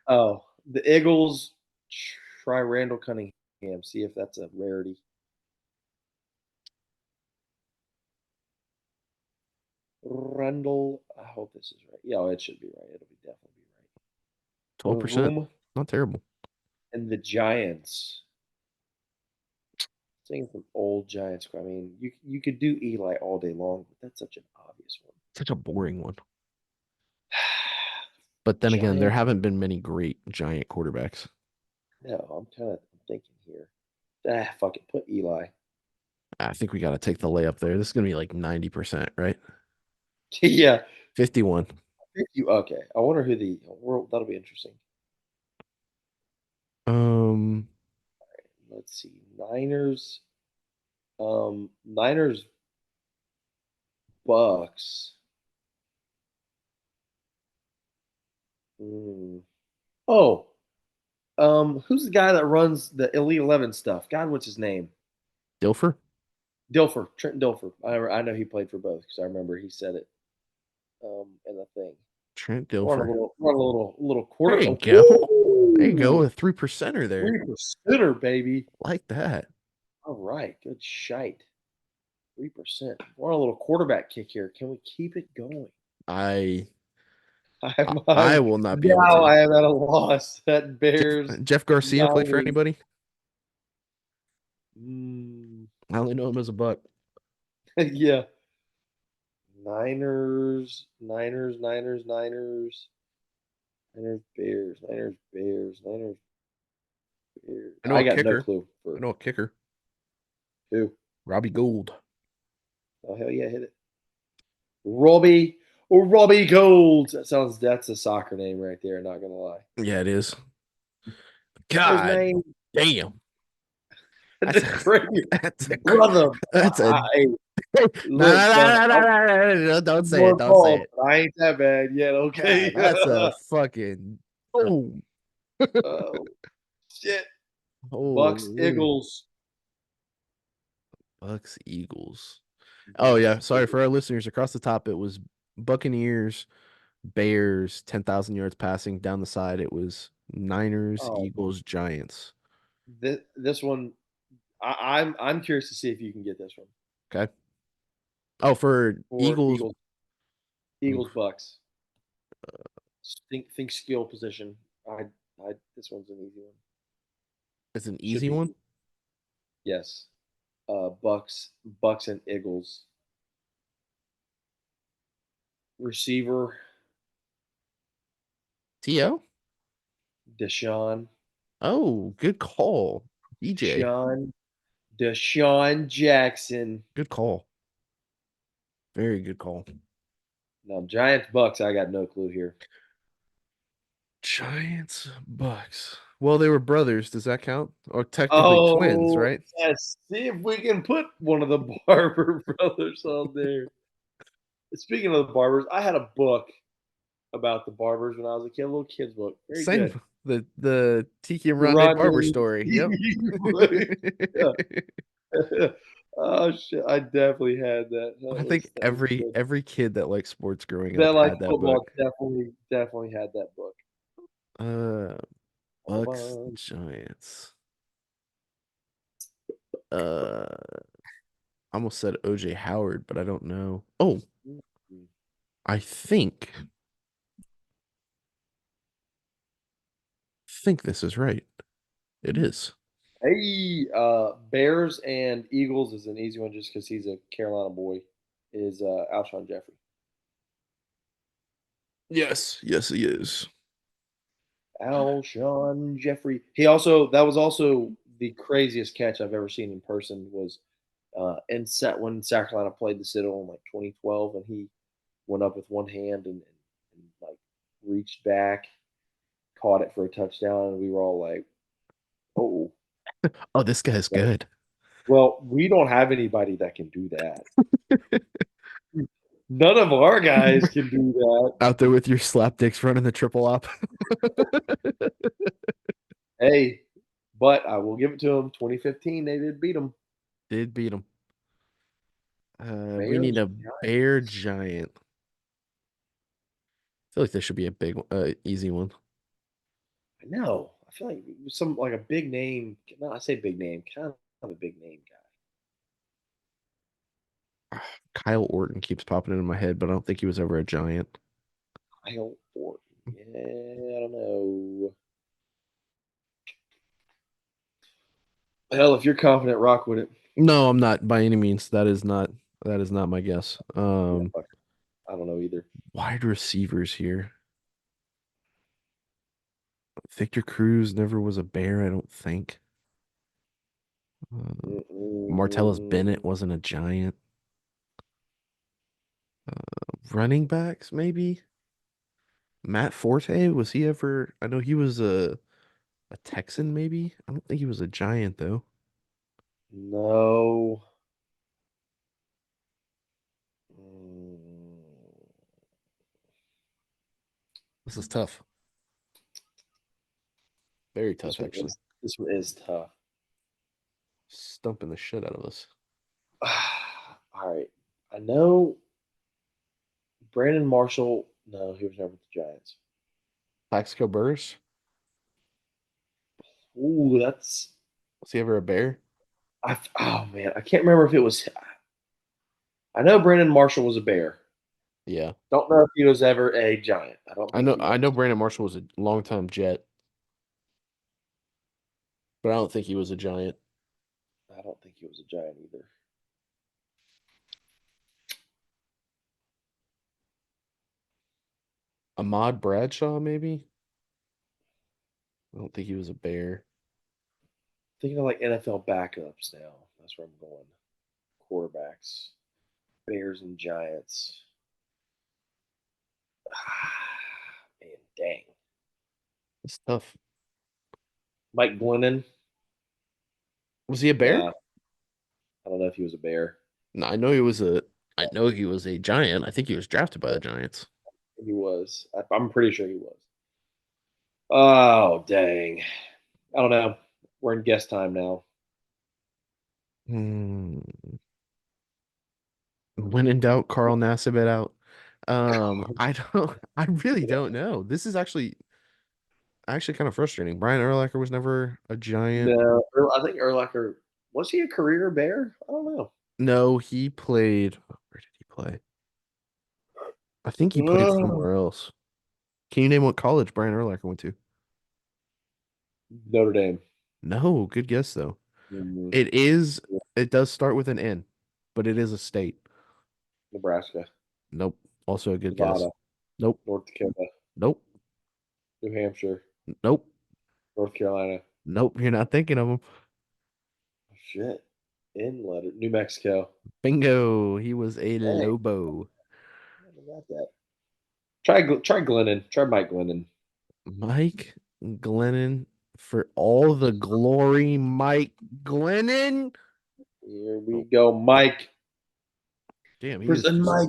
Oh, the Eagles. Try Randall Cunningham. See if that's a rarity. Randall. I hope this is right. Yeah, it should be right. It'll be definitely be right. 12%. Not terrible. And the Giants. Saying some old Giants. I mean, you could do Eli all day long, but that's such an obvious one. Such a boring one. But then again, there haven't been many great Giant quarterbacks. No, I'm kind of thinking here. Fuck it. Put Eli. I think we got to take the layup there. This is going to be like 90%, right? Yeah. 51. Okay. I wonder who that'll be interesting. Let's see. Niners. Niners. Bucks. Oh. Who's the guy that runs the Elite 11 stuff? God, what's his name? Dilfer? Dilfer. Trenton Dilfer. I know he played for both because I remember he said it in the thing. Trent Dilfer. Run a little quarter. There you go. There you go. A 3%er there. 3%er, baby. Like that. All right. Good shite. 3%. We're on a little quarterback kick here. Can we keep it going? I I will not be able to. Now I am at a loss. That Bears. Jeff Garcia played for anybody? I only know him as a Buck. Yeah. Niners, Bears. I got no clue. I know a kicker. Who? Robbie Gould. Oh, hell yeah, hit it. Robbie Gould. That's a soccer name right there, not gonna lie. Yeah, it is. God damn. That's crazy. Brother. That's a no, don't say it. Don't say it. I ain't that bad yet, okay? God, that's a fucking boom. Oh shit. Holy Bucks, Eagles. Bucks, Eagles. Oh yeah, sorry for our listeners. Across the top, it was Buccaneers, Bears, 10,000 yards passing. Down the side, it was Niners, Eagles, Giants. This one, I'm curious to see if you can get this one. Okay. Oh, for Eagles. Bucks. Think skill position. This one's an easy one. It's an easy one? Yes. Bucks and Eagles. Receiver. T.O.? Deshaun. Oh, good call. DJ. Deshaun Jackson. Good call. Very good call. Now, Giants, Bucks, I got no clue here. Giants, Bucks. Well, they were brothers. Does that count? Or technically twins, right? Yes. See if we can put one of the Barber brothers on there. Speaking of the Barbers, I had a book about the Barbers when I was a kid, a little kid's book. Very good. The Tiki and Rondé Barber Rodney. story. Yep. Yeah. Oh shit! I definitely had that. I think That was every good. every kid that likes sports growing That up like had that book. football definitely had that book. Uh, Bucks Bum, Giants. Uh, I almost said OJ Howard, but I don't know. Oh, bum, bum. I think this is right. It is. Hey, Bears and Eagles is an easy one just because he's a Carolina boy. Is Alshon Jeffrey? Yes, yes, he is. Alshon Jeffrey. He also that was also the craziest catch I've ever seen in person was in set when South Carolina played the Citadel in like 2012, and he went up with one hand and like reached back, caught it for a touchdown, and we were all like, "Oh, Oh, this guy's well, good. we don't have anybody that can do that. None of our guys can do that." Out there with your slapdicks running the triple op. Hey, but I will give it to them. 2015, they did beat them. Did beat him. We need Bears. a bear giant. I feel like this should be a big, easy one. I know. I feel like some like a big name. No, I say big name. Kind of a big name Kyle Orton keeps popping into my head, but I don't think he was ever a giant. guy. Kyle Orton. Yeah, I don't know. Hell, if you're confident, rock with it. No, I'm not by any means. That is not my guess. Yeah, fuck it. I don't know either. Wide receivers here. Victor Cruz never was a bear, I don't think. Martellus Bennett Mm-mm. wasn't a giant. Running backs, maybe. Matt Forte, was he ever? I know he was a Texan, maybe. I don't think he was a giant though. No. Mm. This is tough. Very This tough, one actually. is this one is tough. Stumping the shit out of us. All right. I know Brandon Marshall. No, he was never with the Giants. Plaxico Burress, Ooh, that's was he ever a bear? oh man, I can't remember if it was. I know Brandon Marshall was a Bear. Yeah. Don't know if he was ever a Giant. I don't I think know he I know was. Brandon Marshall was a longtime Jet, but I don't think he was a giant. I don't think he was a Giant either. Ahmad Bradshaw, maybe? I don't think he was a bear. Thinking of like NFL backups now. That's where I'm going. Quarterbacks, Bears and Giants. Man, dang. It's tough. Mike Glennon. Was he a bear? Nah, I don't know if he was a Bear. No, I know he was a giant. I think he was drafted by the Giants. He was. I'm pretty sure he was. Oh, dang. I don't know. We're in guess time now. Hmm. When in doubt, Carl Nassib out. I don't I really don't know. This is actually kind of frustrating. Brian Urlacher was never a giant. No, I think Urlacher was he a career Bear? I don't know. No, he played. Where did he play? I think he played Ugh. somewhere else. Can you name what college Brian Urlacher went to? Notre Dame, No, good guess though. Mhm. It is. It does start with an N, but it is a state. Nebraska, Nope. Also a good guess. Nevada, Nope. North Dakota, Nope. New Hampshire, Nope. North Carolina. Nope. You're not thinking of him. Oh, shit, in letter New Mexico. Bingo. He was a Dang, Lobo. I never got that. Try Glennon. Try Mike Glennon. Mike Glennon for all the glory. Mike Glennon. Here we Oh, go, Mike. damn, he is Prison just Mike.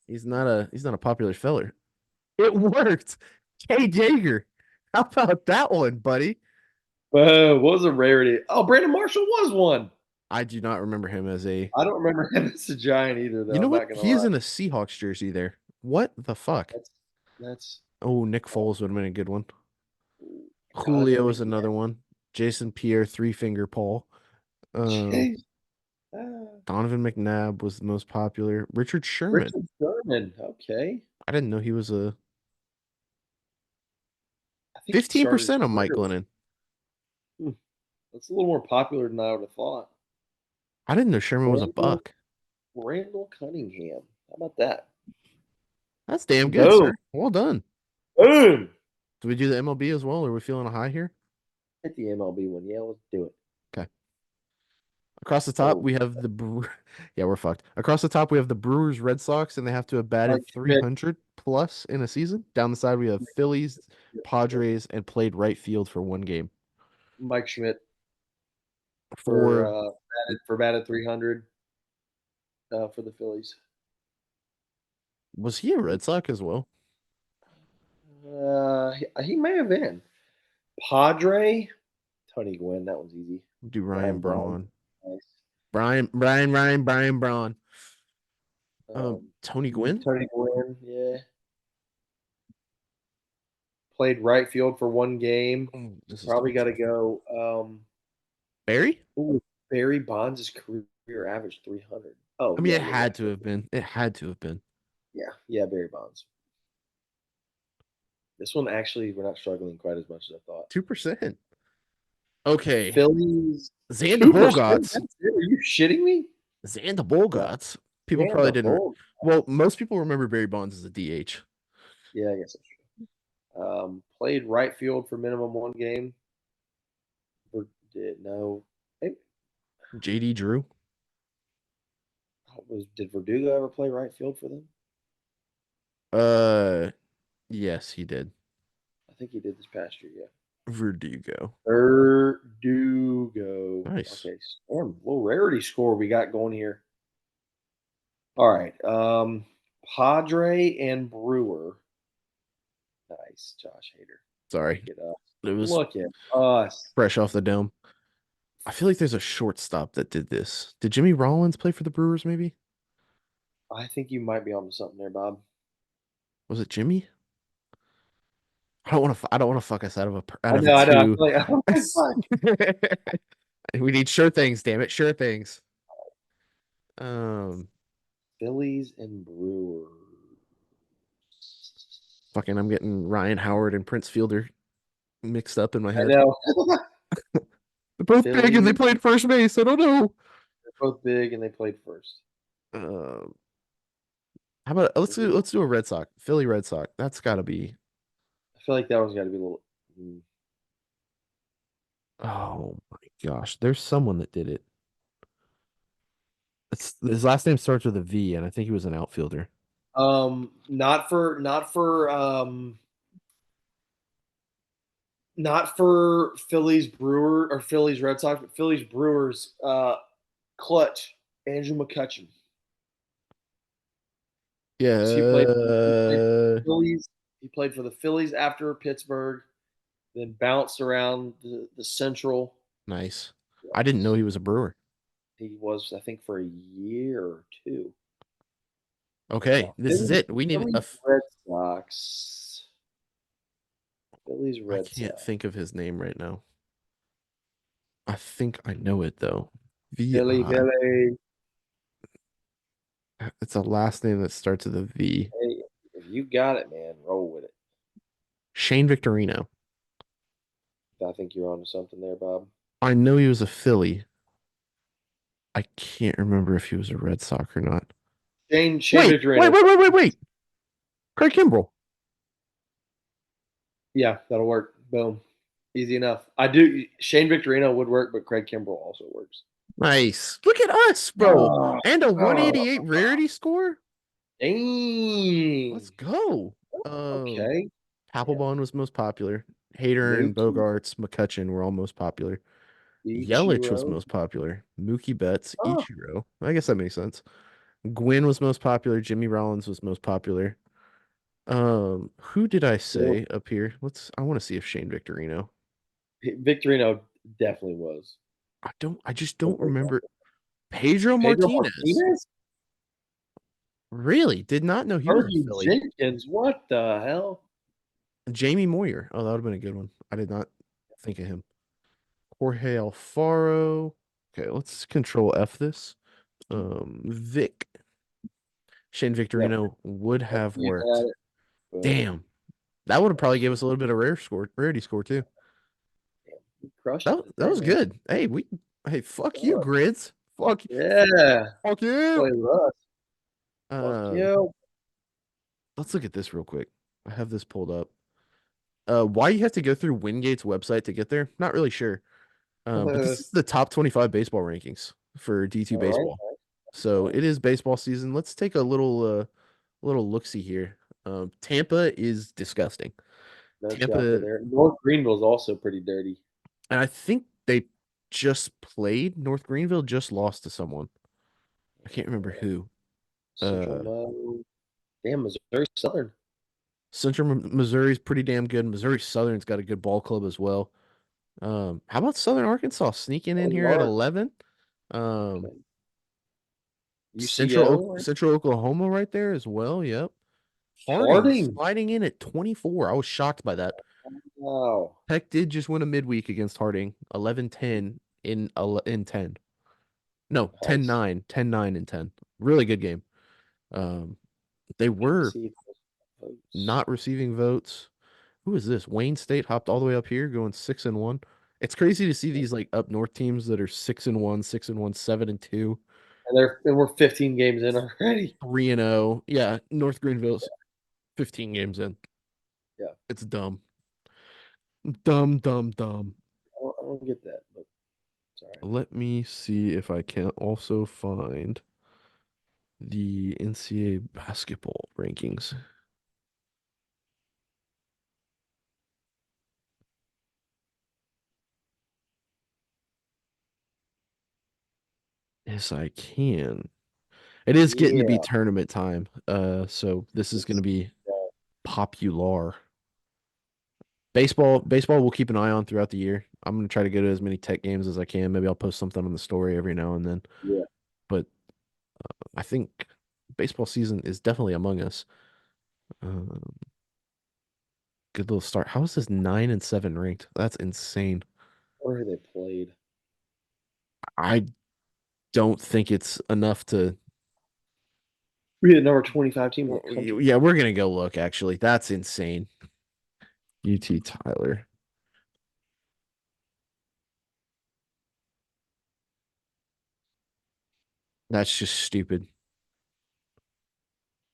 he's not a popular feller. It worked. Kay Jaeger. How about that one, buddy? What was a rarity? Oh, Brandon Marshall was one. I do not remember him as a. I don't remember him as a Giant either, You though. know I'm what? not gonna He is lie. in a Seahawks jersey there. What the fuck? That's Oh, Nick oh, Foles would have been a good one. Donovan Julio is McNabb. another one. Jason Pierre, three finger Paul. Um, Jeez. Ah, Donovan McNabb was the most popular. Richard Sherman. Richard Sherman. Okay. I didn't know he was a I think he started his 15% on Mike career. Glennon. Hmm, that's a little more popular than I would have thought. I didn't know Sherman was a Randall, buck. Randall Cunningham. How about that? That's damn good, Boom. sir. Well done. Boom. Do we do the MLB as well? Are we feeling a high here? Hit the MLB one. Yeah, let's do it. Okay. Across the top, Oh, we have yeah, we're fucked. Across the top, we have the Brewers, Red Sox, and they have to have batted Mike Schmidt 300 plus in a season. Down the side, we have Phillies, Padres, and played right field for one game. Mike Schmidt for For batted 300 for the Phillies. was he a Red Sox as well? He may have been Padre. Tony Gwynn. That one's easy. Do Ryan Brian Braun. Nice. Brian Braun. Tony Gwynn? Tony Gwynn. Yeah. Played right field for one game. Oh, this is Probably got to tough. go. Barry? Ooh, Barry Bonds' career average 300. Oh, I mean, yeah, it you're had right. to have been. It had to have been. Yeah, Barry Bonds. This one actually, we're not struggling quite as much as I thought. 2%. Okay. Phillies, Xander 2%. Bogaerts. That's it. Are you shitting me? Xander Bogaerts. People Yeah, probably the didn't. whole. Well, most people remember Barry Bonds as a DH. Yeah, I guess that's true. Played right field for minimum one game. Or did no. Maybe, JD Drew. did Verdugo ever play right field for them? Uh, yes, he did. I think he did this past year. Yeah. Verdugo. Verdugo. Nice. Okay, damn, little rarity score we got going here. All right, Padre and Brewer. Nice, Josh Hader. Sorry. Look at us. It was Look at us. fresh off the dome. I feel like there's a shortstop that did this. Did Jimmy Rollins play for the Brewers, maybe? I think you might be onto something there, Bob. Was it Jimmy? I don't want to fuck us out of I a know, I know. I feel two. like I'm like, fuck. We need sure things, damn it. Sure things. Um Phillies and Brewers. Fucking I'm getting Ryan Howard and Prince Fielder mixed up in my I head. know. They're both big and they Phillies. played first base. I don't know. They're both big and they played first. Um how about let's do a Red Sox. Philly Red Sox. That's gotta be I feel like that one's got to be a little. oh my gosh. There's someone that did it. His last name starts with a V, and I think he was an outfielder. Not for Phillies Brewer or Phillies Red Sox, but Phillies Brewers. Clutch Andrew McCutcheon. Yeah. So he played for the Phillies. He played for the Phillies after Pittsburgh, then bounced around the Central. Nice. I didn't know he was a Brewer. He was, I think, for a year or two. Okay, this is it. We need Phillies Red Sox. Phillies I Red can't Sox. think of his name right now. I think I know it though. Philly, VI. Philly. It's a last name that starts with a V. Hey, if you got it, man, roll with it. Shane Victorino. I think you're onto something there, Bob. I know he was a Philly. I can't remember if he was a Red Sox or not. Shane Wait, Victorino. wait. Craig Kimbrell. Yeah, that'll work. Boom. Easy enough. I do. Shane Victorino would work, but Craig Kimbrell also works. Nice. Look at us, bro. Oh, And a 188 rarity score. dang. Let's go. Okay. Papelbon was most popular. Hader and Mookie, Bogarts, McCutcheon were all most popular. Yelich was Ichiro. most popular. Mookie Betts, Oh, Ichiro. I guess that makes sense. Gwynn was most popular. Jimmy Rollins was most popular. Who did I Well, say up here? I want to see if Shane Victorino. Victorino definitely was. I just don't remember. Pedro Pedro Martinez. Martinez? Really? Did not know he was a Fergie Philly. Jenkins? What the hell? Jamie Moyer. Oh, that would have been a good one. I did not think of him. Jorge Alfaro. Okay, let's control F this. Vic. Shane Yep, Victorino would yep, have you had worked. it. But Damn. That would have probably gave us a little bit of rarity score too. you crushed it That there, was man. good. Hey, fuck you, Oh, grids. yeah, Fuck you. play with us. Fuck Um, you. let's look at this real quick. I have this pulled up. Why you have to go through Wingate's website to get there? Not really sure. But this is the top 25 baseball rankings for D2 All right, baseball. So all right. it is baseball season. Let's take a little look-see here. Tampa is disgusting. No shocker Tampa, there. North Greenville's also pretty dirty. and I think they just played. North Greenville just lost to someone. I can't remember who. Central Uh, Mo. Damn, Missouri Southern. Central Missouri's pretty damn good. Missouri Southern's got a good ball club as well. How about Southern Arkansas sneaking in Oh, here at Lark. 11? Um, Okay. UCO. Right? Central Oklahoma right there as well. Yep. Harding Harding. sliding in at 24. I was shocked by that. Wow. Peck did just win a midweek against Harding, 11-10 in 10. No, ten Nice. nine, 10-9 in 10. Really good game. Um, they were See votes. not receiving votes. Who is this? Wayne State hopped all the way up here, going 6-1. It's crazy to see these like up north teams that are 6-1, 6-1, 7-2, And we're 15 games in already. 3-0. Yeah, North Greenville's 15 games in. Yeah. It's dumb. Dumb, dumb, dumb. I don't get that, but it's all right. Let me see if I can also find the NCAA basketball rankings. Yes, I can. It is getting to be Yeah. tournament time. So this is going to It's, be uh, popular. Baseball we'll keep an eye on throughout the year. I'm going to try to go to as many tech games as I can. Maybe I'll post something on the story every now and then. yeah. But I think baseball season is definitely among us. Um, good little start. How is this 9-7 ranked? That's insane. Where they played. I don't think it's enough to. We had number 25 team in the country. Yeah, we're gonna go look. Actually, that's insane. UT Tyler. That's just stupid.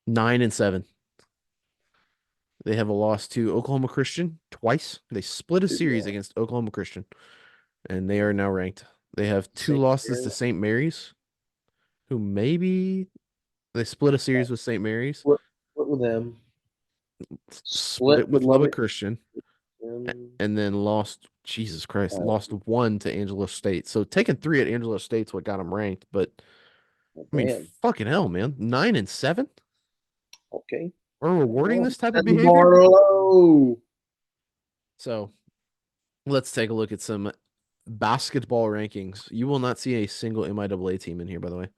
9-7. They have a loss to Oklahoma Christian twice. They split a series Yeah. against Oklahoma Christian, and they are now ranked. They have two St. losses to Mary's. St. Mary's, who maybe they split a series with St. Mary's, What with them? Split split with with Lubbock Lubbock. Christian, Um, and then lost. Jesus Christ, uh, lost one to Angelo State. So taking three at Angelo State's what got them ranked. But I mean, damn. fucking hell, man, 9-7. Okay. We're rewarding Well, this type of setting the behavior. bar low. So let's take a look at some basketball rankings. You will not see a single MIAA team in here, by the way.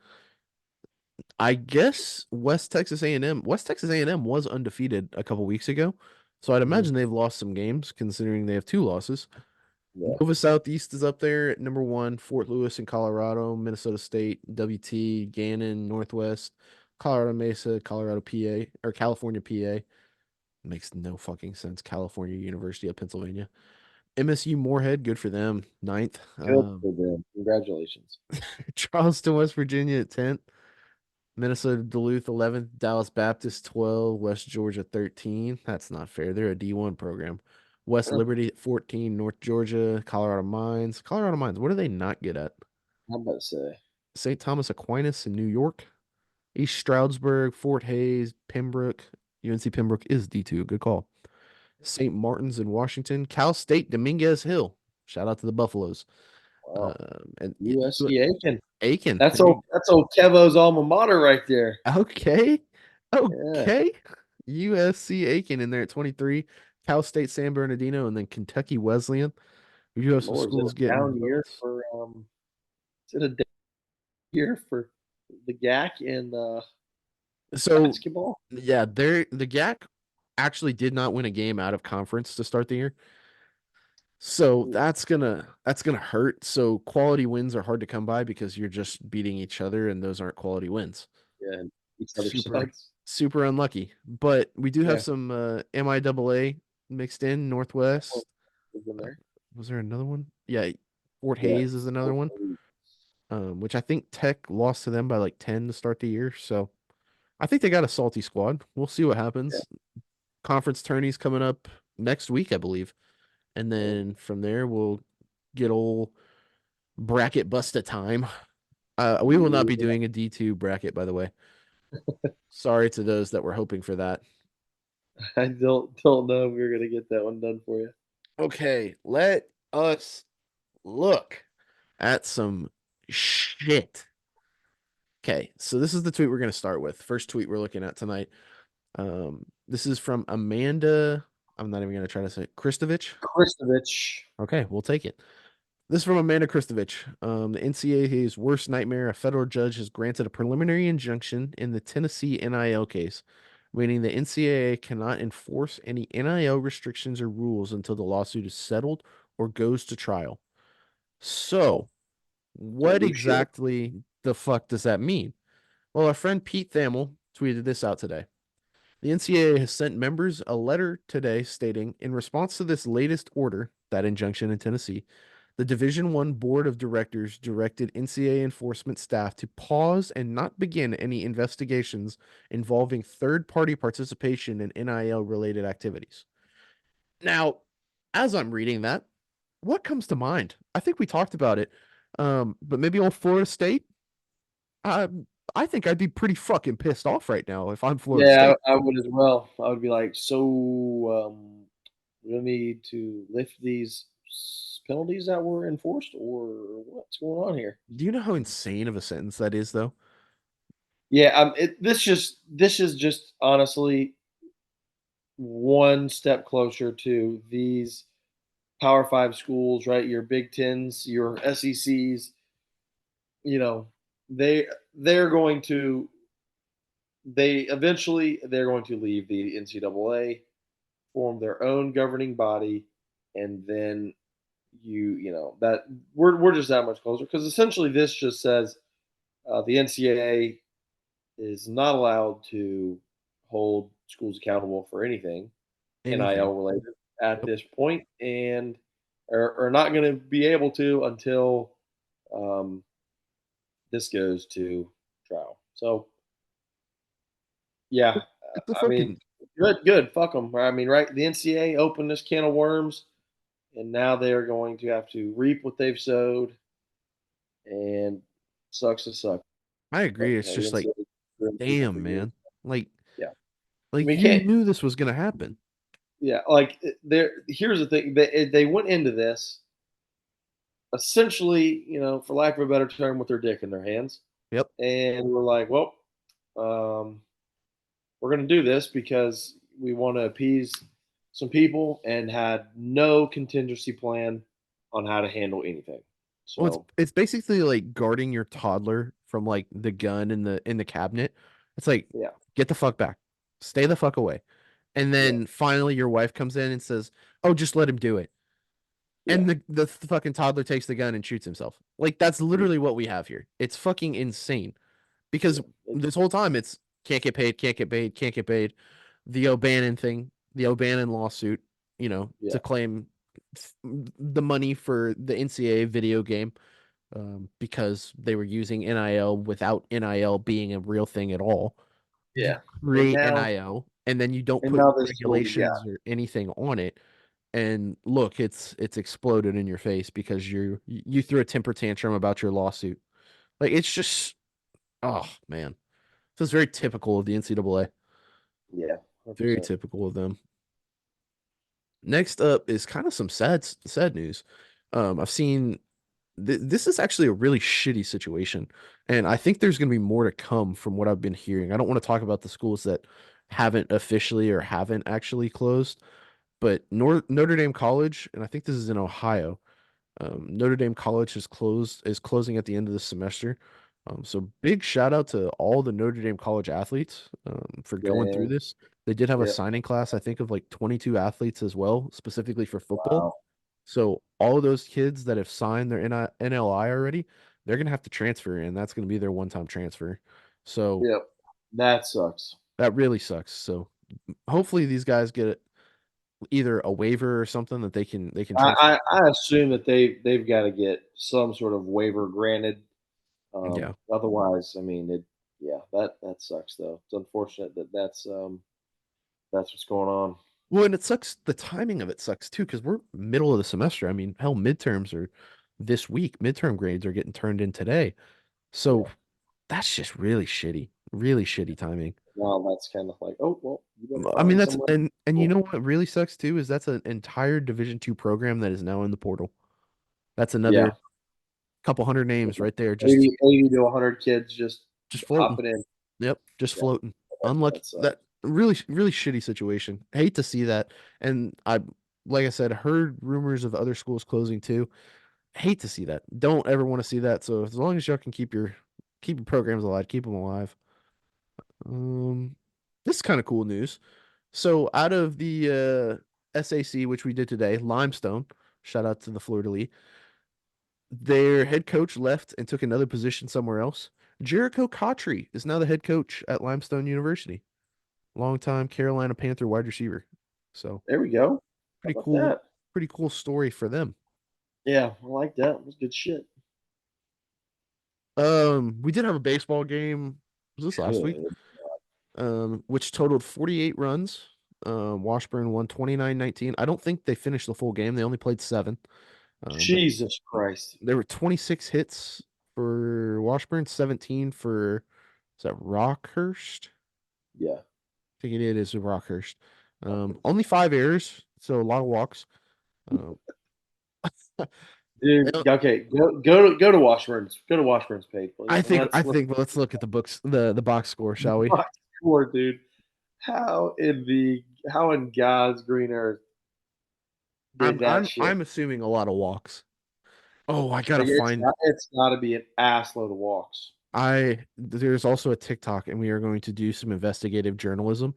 I guess West Texas A&M. West Texas A&M was undefeated a couple weeks ago, so I'd Mhm. imagine they've lost some games, considering they have two losses. Yeah. Nova Southeast is up there at number one. Fort Lewis in Colorado, Minnesota State, WT, Gannon, Northwest, Colorado Mesa, Colorado PA, or California PA. Makes no fucking sense. California University of Pennsylvania. MSU Moorhead, good for them. Ninth. Good for them. Congratulations. Charleston, West Virginia at 10th. Minnesota Duluth 11th. Dallas Baptist 12. West Georgia 13. That's not fair. They're a D1 program. West Huh, Liberty at 14. North Georgia. Colorado Mines. Colorado Mines. What are they not good at? I'm about to say. St. Thomas Aquinas in New York. East Stroudsburg. Fort Hays. Pembroke. UNC Pembroke is D2. Good call. St. Martin's in Washington. Cal State Dominguez Hill. Shout out to the Buffaloes. Wow. And USC Aiken. Aiken. That's old Kevo's alma mater right there. Okay. Yeah. Okay. USC Aiken in there at 23, Cal State San Bernardino, and then Kentucky Wesleyan. We do have some Lord, is it schools a getting down year votes. for is it a down year for the GAC in So basketball? yeah, the GAC actually did not win a game out of conference to start the year. So Ooh, that's gonna hurt. So quality wins are hard to come by because you're just beating each other, and those aren't quality wins. yeah, and each other Super sucks. super unlucky. But we do have Yeah, some MIAA mixed in well, Northwest. is in there. Was there another one? Yeah, Fort Yeah, Hayes is another one. Which I think Tech lost to them by like 10 to start the year. So I think they got a salty squad. We'll see what yeah. happens. Conference tourneys coming up next week, I believe. And Oh, then from there, we'll get old bracket busta time. We will not be yeah. doing a D2 bracket, by the way. Sorry to those that were hoping for that. I don't know if we're gonna get that one done for you. Okay, let us look at some shit. Okay, so this is the tweet we're going to start with. First tweet we're looking at tonight. This is from Amanda. I'm not even going to try to say it, Kristovich. Kristovich. Okay, we'll take it. This is from Amanda Kristovich. The NCAA's worst nightmare. A federal judge has granted a preliminary injunction in the Tennessee NIL case, meaning the NCAA cannot enforce any NIL restrictions or rules until the lawsuit is settled or goes to trial. Oh, So, so what do shit. exactly the fuck does that mean? Well, our friend Pete Thamel tweeted this out today. The NCAA has sent members a letter today stating, in response to this latest order, that injunction in Tennessee, the Division One Board of Directors directed NCAA enforcement staff to pause and not begin any investigations involving third-party participation in NIL-related activities. Now, as I'm reading that, what comes to mind? I think we talked about it, but maybe old Florida State. I I think I'd be pretty fucking pissed off right now if I'm Florida Yeah, State. I would as well. I would be like, so we need to lift these penalties that were enforced, or what's going on here? Do you know how insane of a sentence that is, though? Yeah, this is just honestly one step closer to these Power Five schools, right? Your Big Tens, your SECs. You know, they they're going to they're going to leave the NCAA, form their own governing body, and then you know that we're just that much closer because essentially this just says the NCAA is not allowed to hold schools accountable for anything Anything. NIL related at Yep. this point, and are not going to be able to until um, this goes to trial. So yeah, It's a I mean, fucking good, fuck them. I mean, right? The NCAA opened this can of worms, and now they are going to have to reap what they've sowed, and sucks to suck. I But agree. It's the just like, NCAA has been people for damn, years. man. Like Yeah, I like mean, you can't. knew this was gonna happen. Yeah, like there. Here's the thing: they went into this essentially, you know, for lack of a better term, with their dick in their hands, Yep. and we're like, well, um, we're going to do this because we want to appease some people, and had no contingency plan on how to handle anything. Well, it's So it's basically like guarding your toddler from like the gun in the cabinet. It's like, yeah, get the fuck back. Stay the fuck away. And yeah, then finally your wife comes in and says, "Oh, just let him do it." yeah, And the fucking toddler takes the gun and shoots himself. Like that's yeah, literally what we have here. It's fucking insane. Because yeah. this whole time it's can't get paid, can't get paid, can't get paid. The O'Bannon thing, the O'Bannon lawsuit, Yeah. to claim the money for the NCAA video game, because they were using NIL without NIL being a real thing at all. You Yeah. And create now NIL and then you don't and put now this is what we got. regulations or anything on it. And look, it's exploded in your face because you threw a temper tantrum about your lawsuit. Like it's just, oh man. So it's very typical of the NCAA. Yeah, Very 100%. typical of them. Next up is kind of some sad news. I've seen this is actually a really shitty situation, and I think there's going to be more to come from what I've been hearing. I don't want to talk about the schools that haven't officially or haven't actually closed. But Notre Dame College, and I think this is in Ohio. Notre Dame College is closing at the end of the semester. So big shout out to all the Notre Dame College athletes for going through Man, this. They did have a yeah, signing class, I think, of like 22 athletes as well, specifically for football. wow, So all of those kids that have signed their NLI already, they're gonna have to transfer, and that's gonna be their one-time transfer. So yep, that sucks. that really sucks. So hopefully these guys get either a waiver or something that they can transfer. I assume that they've got to get some sort of waiver granted. Yeah. Otherwise, I mean, yeah, that sucks though. It's unfortunate that that's what's going on. Well, and it sucks. The timing of it sucks too, because we're middle of the semester. I mean, hell, midterms are this week. Midterm grades are getting turned in today. So Yeah. that's just really shitty. Really shitty timing. Now that's kind of like, oh well, you better I mean, find that's somewhere. and you Cool. know what really sucks too is that's an entire Division II program that is now in the portal. That's another Yeah, couple hundred names right there, 80 to 100 kids just just floating. hopping in. Yep, just Yeah, floating. Unlucky. that sucks. That really shitty situation. Hate to see that. And like I said, heard rumors of other schools closing too. Hate to see that. Don't ever want to see that. So as long as y'all can keep your programs alive, keep them alive. Um, this is kind of cool news. So out of the SAC, which we did today, Limestone, shout out to the Fleur de Lis, their head coach left and took another position somewhere else. Jericho Cotry is now the head coach at Limestone University. Longtime Carolina Panther wide receiver. So There we go. How pretty about cool, that? pretty cool story for them. Yeah, I like that. It was good shit. We did have a baseball game. Was this last week? Good. Which totaled 48 runs. Washburn won 29-19. I don't think they finished the full game. They only played seven. But Jesus Christ. there were 26 hits for Washburn, 17 for, is that Rockhurst? Yeah. I think it is Rockhurst. Only 5 errors, so a lot of walks. Um, Dude, okay, go to Washburn's page, please. I And think let's well, let's look at the books the box score, shall we? box score, dude. How in God's green earth did I'm that I'm shit? I'm assuming a lot of walks. Oh, I gotta Like find it's got to be an ass load of walks. I there's also a TikTok and we are going to do some investigative journalism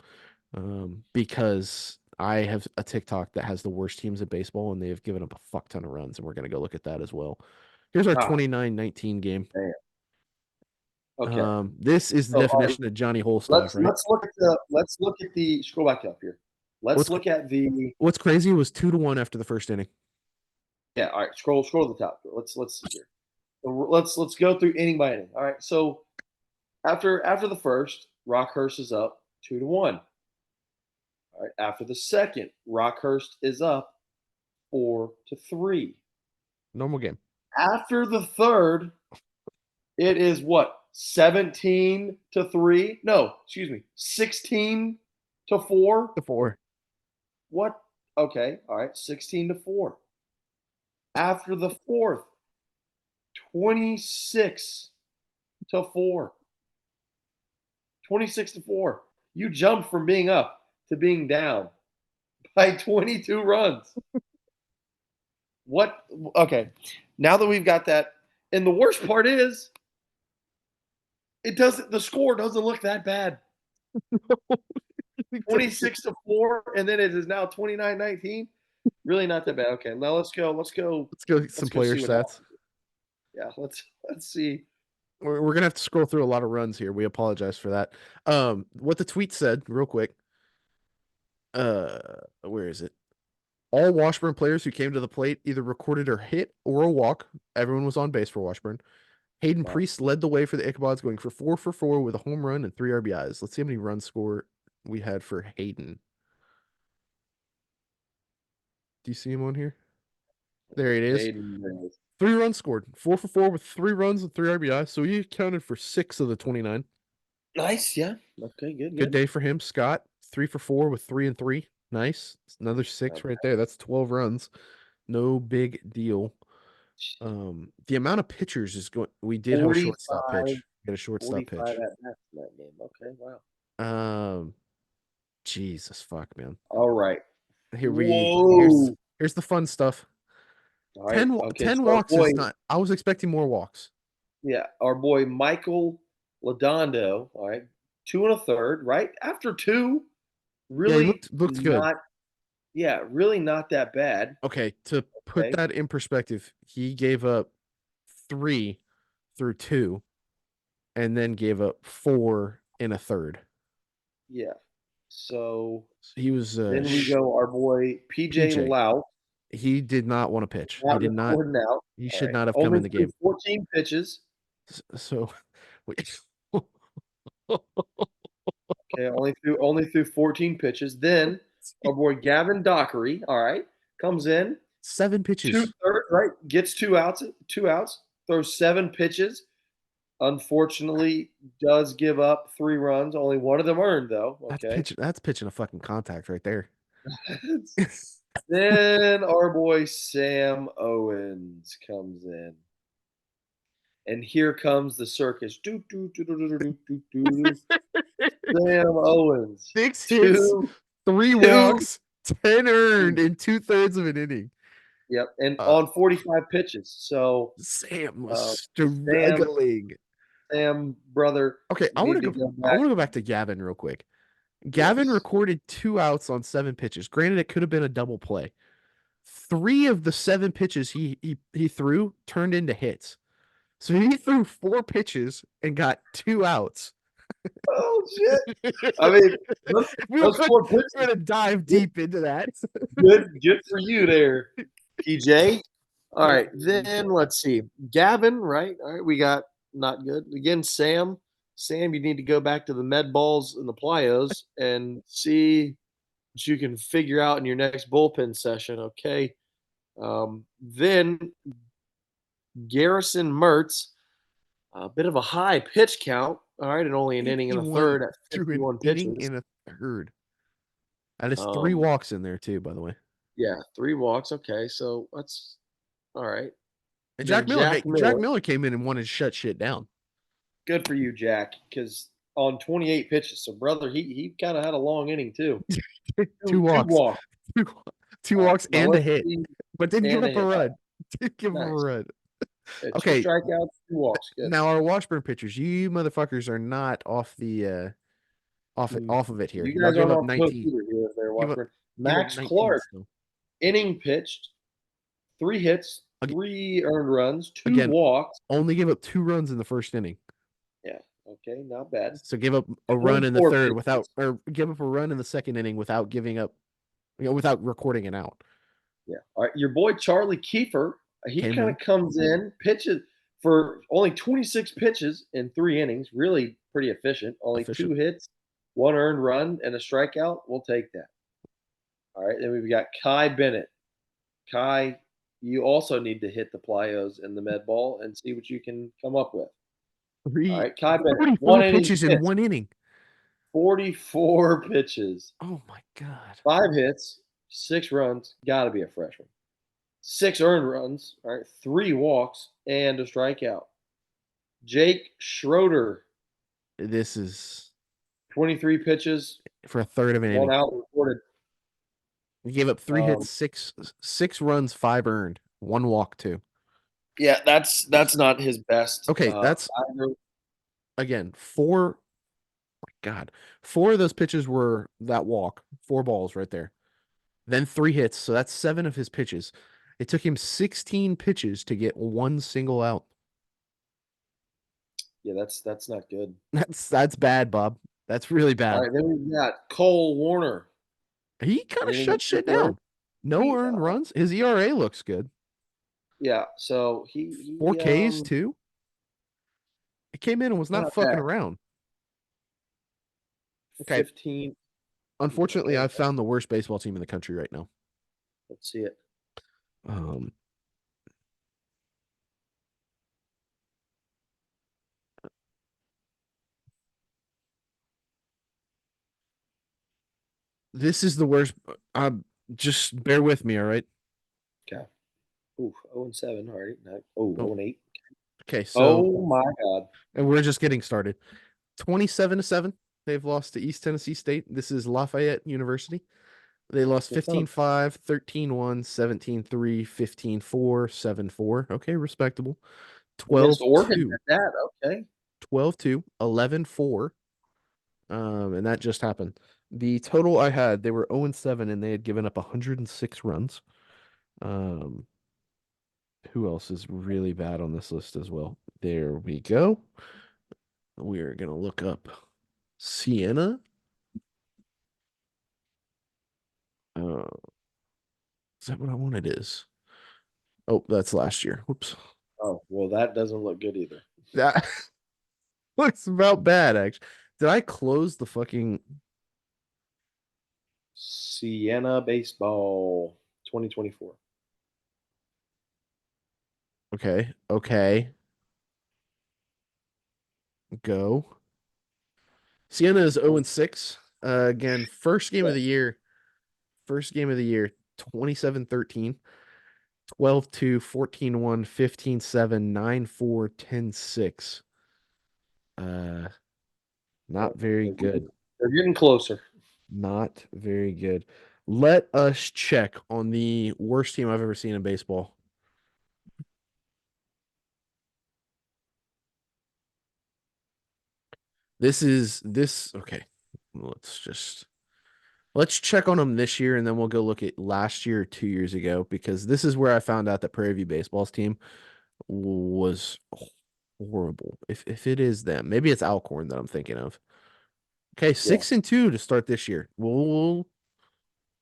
because I have a TikTok that has the worst teams in baseball and they have given up a fuck ton of runs and we're going to go look at that as well. Here's our Ah, 29-19 game. damn. Okay. This is the So all right, definition of Johnny Hole stuff, right? let's look at the scroll back up here. Let's What's look at the what's crazy was 2-1 after the first inning. yeah. All right, scroll to the top. Let's see here. Let's go through inning by inning. All right. So after the first, Rockhurst is up 2-1. All right. After the second, Rockhurst is up 4-3. Normal game. After the third, it is what 17-3. No, excuse me, 16-4. The four. What? Okay, all right, 16-4. After the fourth, 26-4. 26-4. You jumped from being up to being down by 22 runs. What? Okay. Now that we've got that, and the worst part is, it doesn't. The score doesn't look that bad. 26-4, and then it is now 29-19. Really not that bad. Okay, now let's go. Let's go some Let's go player see what stats. happens. Yeah, let's see. We're gonna have to scroll through a lot of runs here. We apologize for that. What the tweet said, real quick. Where is it? All Washburn players who came to the plate either recorded a hit or a walk. Everyone was on base for Washburn. Hayden Wow. Priest led the way for the Ichabods, going for 4 for 4 with a home run and 3 RBIs. Let's see how many runs score we had for Hayden. Do you see him on here? There it is. Hayden, 3 runs scored. 4 for 4 with 3 runs and 3 RBIs. So he accounted for 6 of the 29. nice. Yeah. Okay. Good. Good Good. day for him. Scott, 3 for 4 with 3 and 3. Nice. It's another 6 right there. That's 12 runs. No big deal. The amount of pitchers is going. We did have a shortstop 45, pitch. We had a shortstop 45 pitch. at bats in that game. Okay. Wow. Jesus fuck, man. All right. Here's Whoa. here's the fun stuff. All right. Okay. 10 So our walks boy, is not. I was expecting more walks. yeah, our boy Michael Ladondo. All right. 2 1/3. Right after two, Yeah, he really looked good. not. Yeah, really not that bad. Okay, to put Okay. that in perspective, he gave up 3 through 2 and then gave up 4 in a third. Yeah. So So he was then we go our boy PJ PJ. Lau. He did not want to pitch. He Not did not. recording out. He All should right. not have come Only in the threw game. 14 pitches. So wait. Okay, only threw 14 pitches. Then our boy Gavin Dockery, all right, comes in, 7 two pitches. third, right, gets 2 outs, throws 7 pitches. Unfortunately, does give up 3 runs. Only one of them earned though. Okay. That's pitching a fucking contact right there. Then our boy Sam Owens comes in. And here comes the circus. Do, do, do, do, do, do, do, do, do. Sam Owens. 6 hits, Two, 3 two. walks, 10 earned in 2/3 of an inning. Yep, and Uh, on 45 pitches. So, Sam was uh, struggling. Sam, brother, Okay, you need to go I back. want to go back to Gavin real quick. Gavin Yes. recorded 2 outs on 7 pitches. Granted, it could have been a double play. 3 of the 7 pitches he threw turned into hits. So he threw 4 pitches and got 2 outs. Oh shit! I mean, those, those We're 4 pitches, going to dive deep into that. good for you there, PJ. All right, then let's see. Gavin, right? All right, we got not good again. Sam, you need to go back to the med balls and the plyos and see what you can figure out in your next bullpen session. Okay. Then Garrison Mertz, a bit of a high pitch count. All right, and only an inning and a 51 third at through an 51 inning pitches. in a third. That is 3 Um, walks in there too, by the way. yeah, 3 walks. Okay, so that's all right. And Then Jack Jack Miller, Miller came in and wanted to shut shit down. good for you, Jack, because on 28 pitches. So, brother, he kind of had a long inning too. 2 Two walks. walks. 2 All right, walks now and a let's hit, see, but didn't give and a up a hit. All right, run. Didn't give up a nice. run. Two Okay, strikeouts, 2 walks. Good. now our Washburn pitchers, you motherfuckers are not off off of it here. You Y'all guys gave aren't up off the hook 19. either here, there, Give up Washburn. give up Max 19 Clark, still. inning pitched, 3 hits, Ag- 3 earned runs, two Again, walks. only gave up 2 runs in the first inning. Yeah. Okay. Not bad. So give up a run in the 24 third pitches. or give up a run in the second inning without giving up, without recording it out. Yeah. All right. Your boy Charlie Kiefer, he Came kind in. of comes in, pitches for only 26 pitches in 3 innings. Really pretty efficient. Only Efficient. 2 hits, 1 earned run, and a strikeout. We'll take that. All right. Then we've got Kai Bennett. Kai, you also need to hit the plyos and the med ball and see what you can come up with. All right. Kai Bennett, 44 pitches in 1 inning. 44 pitches. Oh my god. 5 hits, 6 runs, got to be a freshman. 6 earned runs, all right, 3 walks, and a strikeout. Jake Schroeder, This is 23 pitches, for a third of an inning. 1 out recorded. He gave up 3 hits, 6 runs, 5 earned, 1 walk too. Yeah, that's not his best. Okay, that's again 4. God, 4 of those pitches were that walk, 4 balls right there. Then 3 hits, so that's 7 of his pitches. It took him 16 pitches to get 1 single out. Yeah, that's not good. That's bad, Bob. That's really bad. All right, then we've got Cole Warner. He kind of Anything shut to shit report? down. No earned runs. His ERA looks good. Yeah, so he 4 Ks too. It came in and was not fucking bad. around. Okay. 15. Unfortunately, I've found the worst baseball team in the country right now. Let's see it. This is the worst. Just bear with me, all right? Okay. Ooh, 0-7 already. Oh, 0-8. Okay, so Oh my God. and we're just getting started. 27-7. they've lost to East Tennessee State. This is Lafayette University. They lost That's not a 15-5, 13-1, 17-3, 15-4, 7-4. Okay, respectable. against Oregon 12-2, at that. Okay. 12-2, 11-4. And that just happened. The total I had, they were 0-7 and they had given up 106 runs. Um, who else is really bad on this list as well? There we go. We are gonna look up Siena. Uh, is that what I want? It is. Oh, that's last year. Whoops. Oh, well, that doesn't look good either. That looks about bad, actually. Did I close the fucking? Sienna baseball 2024. Okay, okay, go. Siena is 0-6. Again, first game of the year. First game of the year, 27-13, 12-2, 14-1, 15-7, 9-4, 10-6. Uh, not very good. They're getting closer. Not very good. Let us check on the worst team I've ever seen in baseball. This okay. Let's check on them this year and then we'll go look at last year or 2 years ago because this is where I found out that Prairie View Baseball's team was horrible. If it is them, maybe it's Alcorn that I'm thinking of. Okay, Yeah. 6-2 to start this year. We'll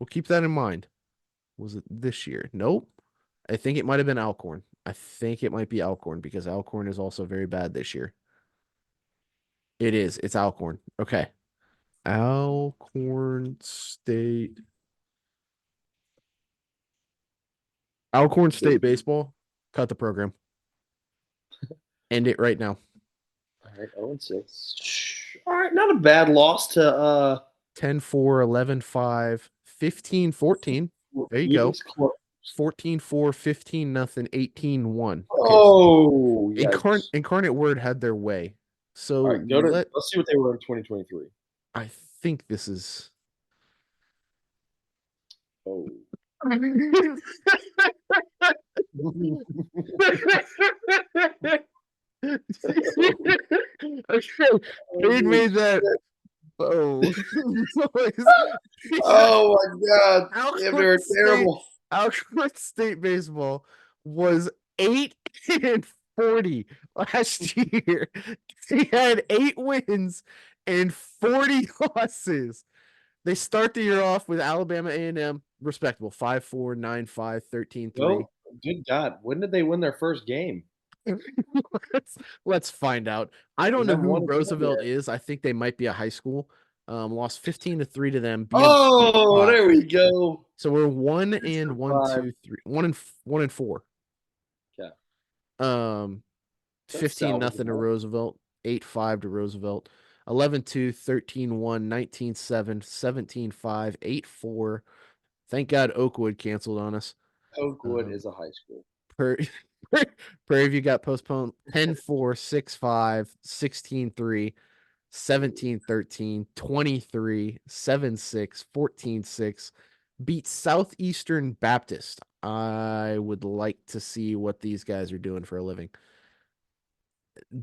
keep that in mind. Was it this year? Nope. I think it might have been Alcorn. I think it might be Alcorn because Alcorn is also very bad this year. It is. It's Alcorn. Okay. Alcorn State. Alcorn State baseball. Cut the program. End it right now. All right, 0-6. All right, not a bad loss to 10-4, 11-5, 15-14. There you go. Phoenix Close. 14-4, 15-0, 18-1. Okay. Oh, yikes. Incarnate Word had their way. So All right, let's see what they were in 2023. I think this is Oh. Okay, Cade made that. Oh, Oh my God. Yeah, they're terrible. Alcorn State baseball was 8-40 last year. He had 8 wins and 40 losses. They start the year off with Alabama A&M, respectable 5-4, 9-5, 13-3. No, good God. When did they win their first game? Let's find out. I don't They know haven't who won a game Roosevelt yet. is. I think they might be a high school. Lost 15-3 to them. Oh, there we go. So we're 1 and Mr. 1, Five. 2, 3, 1 and 4. Okay. Um, That's 15-0 to salvageable. Roosevelt, 8-5 to Roosevelt, 11-2, 13-1, 19-7, 17-5, 8-4. Thank God Oakwood canceled on us. Oakwood is a high school. Prairie View got postponed 10-4, 6-5, 16-3, 17-13, 23, 7-6, 14-6. Beat Southeastern Baptist. I would like to see what these guys are doing for a living.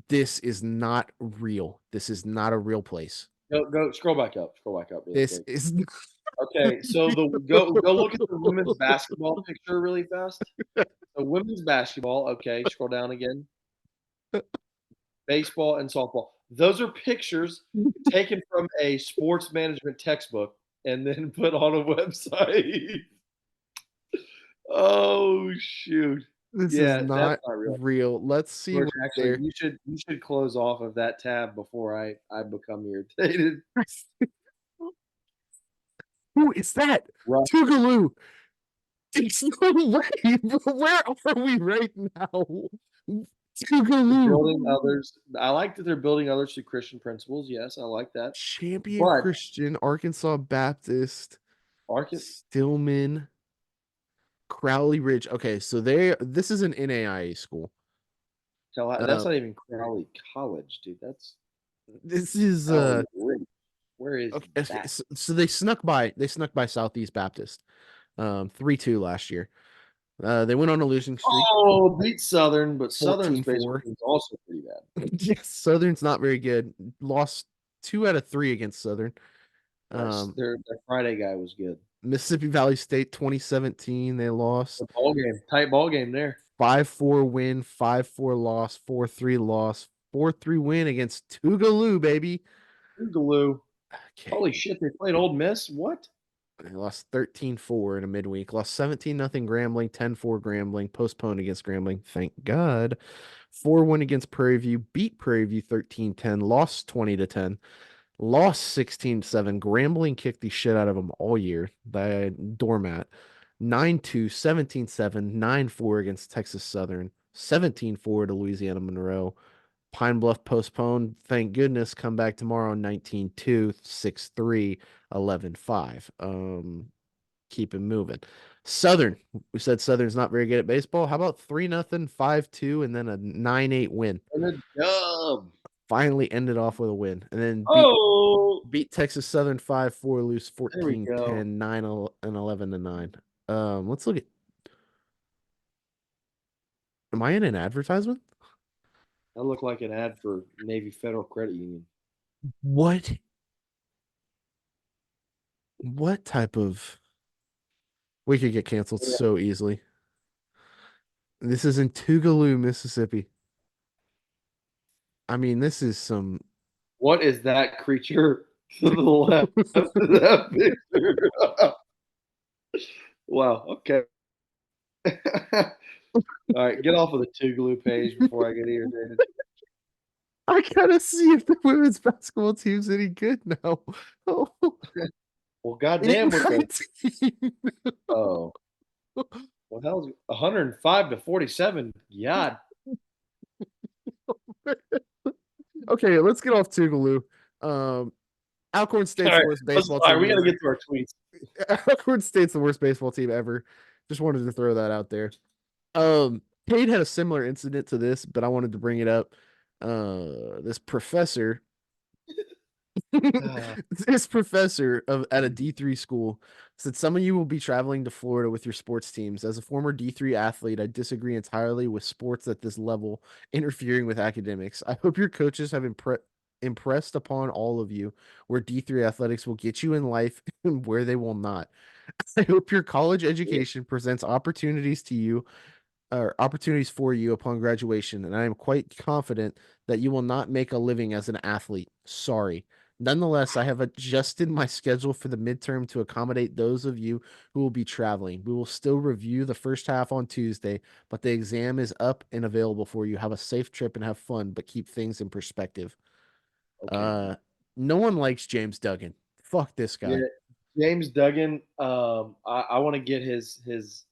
This is not real. This is not a real place. Go scroll back up. Scroll back up really This quick. is Okay, so go look at the women's basketball picture really fast. So women's basketball, okay, scroll down again. Baseball and softball. Those are pictures taken from a sports management textbook and then put on a website. Oh shoot. This Yeah, is that's not not real. real. Let's see George, what actually, they're. you should close off of that tab before I become irritated. Who is that? Right. Tougaloo. There's no way. Where are we right now? Tougaloo. Building others. I like that they're building others to Christian principles. Yes, I like that. Champion But Christian, Arkansas Baptist, Arkansas, Stillman, Crowley Ridge. Okay, so this is an NAIA school. that's not even Crowley College, dude. That's This is Crowley Ridge. Where is Okay, that? so they snuck by. They snuck by Southeast Baptist, 3-2 last year. They went on a losing streak, Oh, beat Southern, but Southern's baseball 14-4. team is also pretty bad. Yes, Southern's not very good. Lost 2 out of 3 against Southern. Nice. Their Friday guy was good. Mississippi Valley State 2017, they lost. The ball game, tight ball game there. 5-4 win, 5-4 loss, 4-3 loss, 4-3 win against Tougaloo, baby. Boogaloo. Okay. Holy shit, they played Old Miss? What? They lost 13-4 in a midweek. Lost 17-0 Grambling, 10-4 Grambling, postponed against Grambling. Thank God. 4-1 against Prairie View, beat Prairie View 13-10, lost 20-10, lost 16-7. Grambling kicked the shit out of them all year. The doormat. 9-2, 17-7, 9-4 against Texas Southern, 17-4 to Louisiana Monroe. Pine Bluff postponed. Thank goodness. Come back tomorrow, 19-2, 6-3, 11-5. Keep it moving. Southern. We said Southern's not very good at baseball. How about 3-0, 5-2, and then a 9-8 win? And a dub. Finally ended off with a win. And then Oh, beat Texas Southern 5-4, lose there we go. 14-10, 9 and 11-9. Let's look at. Am I in an advertisement? That looked like an ad for Navy Federal Credit Union. What? What type of? We could get canceled Yeah. so easily. This is in Tougaloo, Mississippi. I mean, this is some. What is that creature to the left of that picture? Wow. Okay. All right, get off of the Tougaloo page before I get irritated. I gotta see if the women's basketball team's any good now. Oh, Well, eight goddamn, we're going. 19. Oh, what hell? 105 to 47. God. Okay, let's get off Tougaloo. Alcorn State's All the worst baseball right, team we got to ever. get to our tweets. Alcorn State's the worst baseball team ever. Just wanted to throw that out there. Cade had a similar incident to this, but I wanted to bring it up. This professor, this professor at a D3 school said some of you will be traveling to Florida with your sports teams. As a former D3 athlete, I disagree entirely with sports at this level interfering with academics. I hope your coaches have impressed upon all of you where D3 athletics will get you in life and where they will not. I hope your college education presents opportunities to you or opportunities for you upon graduation, and I am quite confident that you will not make a living as an athlete. Sorry. Nonetheless, I have adjusted my schedule for the midterm to accommodate those of you who will be traveling. We will still review the first half on Tuesday, but the exam is up and available for you. Have a safe trip and have fun, but keep things in perspective. Okay. No one likes James Duggan. Fuck this guy. Yeah, James Duggan. I want to get his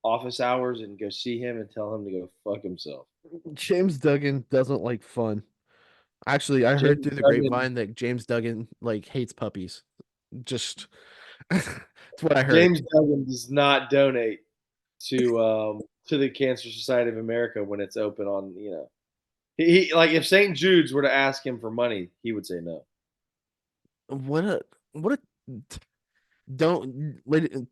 office hours and go see him and tell him to go fuck himself. James Duggan doesn't like fun. Actually, I heard James through the Duggan. grapevine that James Duggan like hates puppies. Just it's what I heard. James Duggan does not donate to the Cancer Society of America when it's open on. He like if St. Jude's were to ask him for money, he would say no. What a don't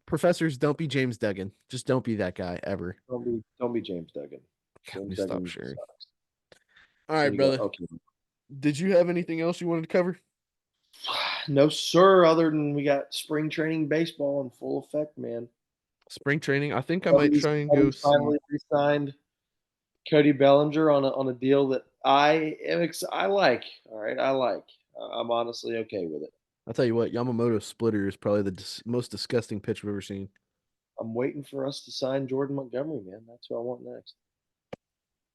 professors don't be James Duggan. Just don't be that guy ever. Don't be James Duggan. God, let me James stop Duggan sharing. sucks. All You right, need to go. brother. Okay. Did you have anything else you wanted to cover? No, sir. Other than we got spring training baseball in full effect, man. Spring training. I think I might try and go Cubbies see. finally re-signed Cody Bellinger on a deal that I like. All right, I like. I'm honestly okay with it. I'll tell you what, Yamamoto splitter is probably the most disgusting pitch I've ever seen. I'm waiting for us to sign Jordan Montgomery, man. That's who I want next.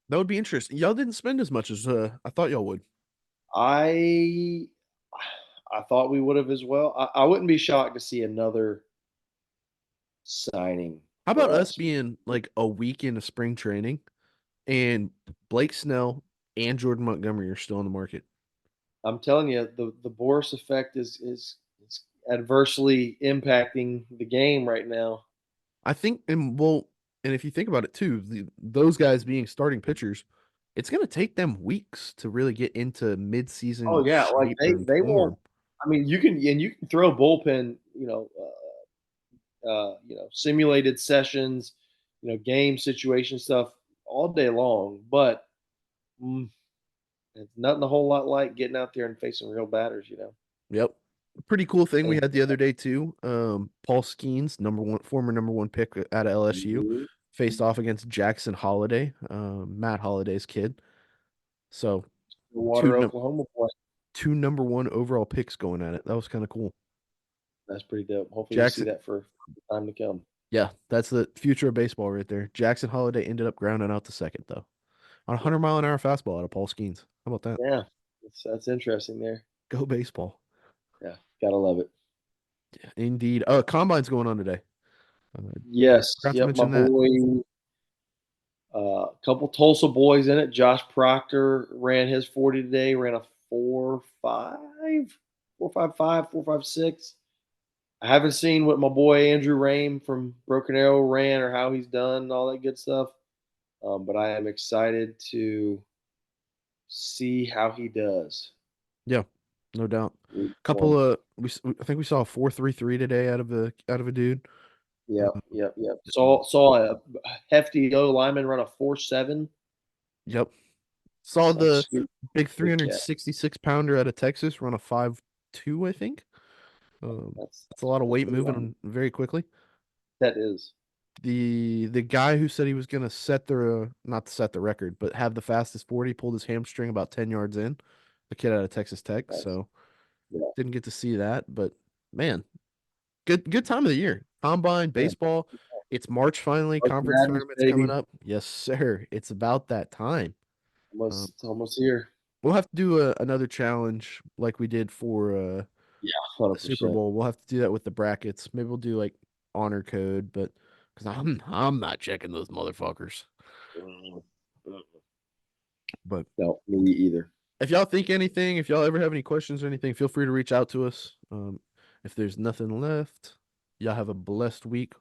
That would be interesting. Y'all didn't spend as much as I thought y'all would. I I thought we would have as well. I wouldn't be shocked to see another signing How about for us us. being like a week into spring training and Blake Snell and Jordan Montgomery are still on the market? I'm telling you, the Boris effect is adversely impacting the game right now. I think, and if you think about it too, those guys being starting pitchers, it's going to take them weeks to really get into Oh mid-season yeah, like shape and they won't. form. I mean, you can throw bullpen, simulated sessions, game situation stuff all day long, but mm, it's nothing a whole lot like getting out there and facing real batters. Yep. Pretty cool thing we And had the other day too. Paul Skeens, former number one pick out of LSU, Mhm. faced off against Jackson Holiday, Matt Holiday's kid. So two Water, num Oklahoma play. two number one overall picks going at it. That was kind of cool. That's pretty dope. Hopefully, we see Jackson, that for time to come. yeah, that's the future of baseball right there. Jackson Holiday ended up grounding out the second though on a 100-mile-an-hour fastball out of Paul Skeens. How about that? Yeah, that's interesting there. Go baseball. Yeah, gotta love it. Indeed. Combine's going on today. Yes, Forgot to yep. My mention that. boy, a couple Tulsa boys in it. Josh Proctor ran his 40 today. Ran a 4.55, 4.56. I haven't seen what my boy Andrew Rame from Broken Arrow ran or how he's done and all that good stuff. But I am excited to see how he does. Yeah, no doubt. Week Couple one. of I think we saw a 4.33 today out of a dude. Yep, Uh, yep, yep. Saw a hefty O lineman run a 4.7. yep. Saw Like the scoop, big big cat. 366 pounder out of Texas run a 5.2, I think. That's a lot of That's weight pretty moving long. very quickly. That is. The guy who said he was gonna set the not set the record, but have the fastest 40 pulled his hamstring about 10 yards in. The kid out of Texas Tech, Nice. so Yeah. didn't get to see that, but man, good time of the year. Combine, Yeah. baseball. It's March finally. March Conference Madness, tournaments coming baby. up. Yes, sir. It's about that time. Um, It's almost here. we'll have to do another challenge like we did for Yeah, the Super 100%. Bowl. We'll have to do that with the brackets. Maybe we'll do like honor code, but because I'm not checking those motherfuckers. Mm, mm. But No, me either. if y'all think anything, if y'all ever have any questions or anything, feel free to reach out to us. If there's nothing left, y'all have a blessed week,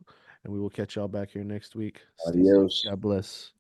and we will catch y'all back here next week. Stay safe. Adios. God bless.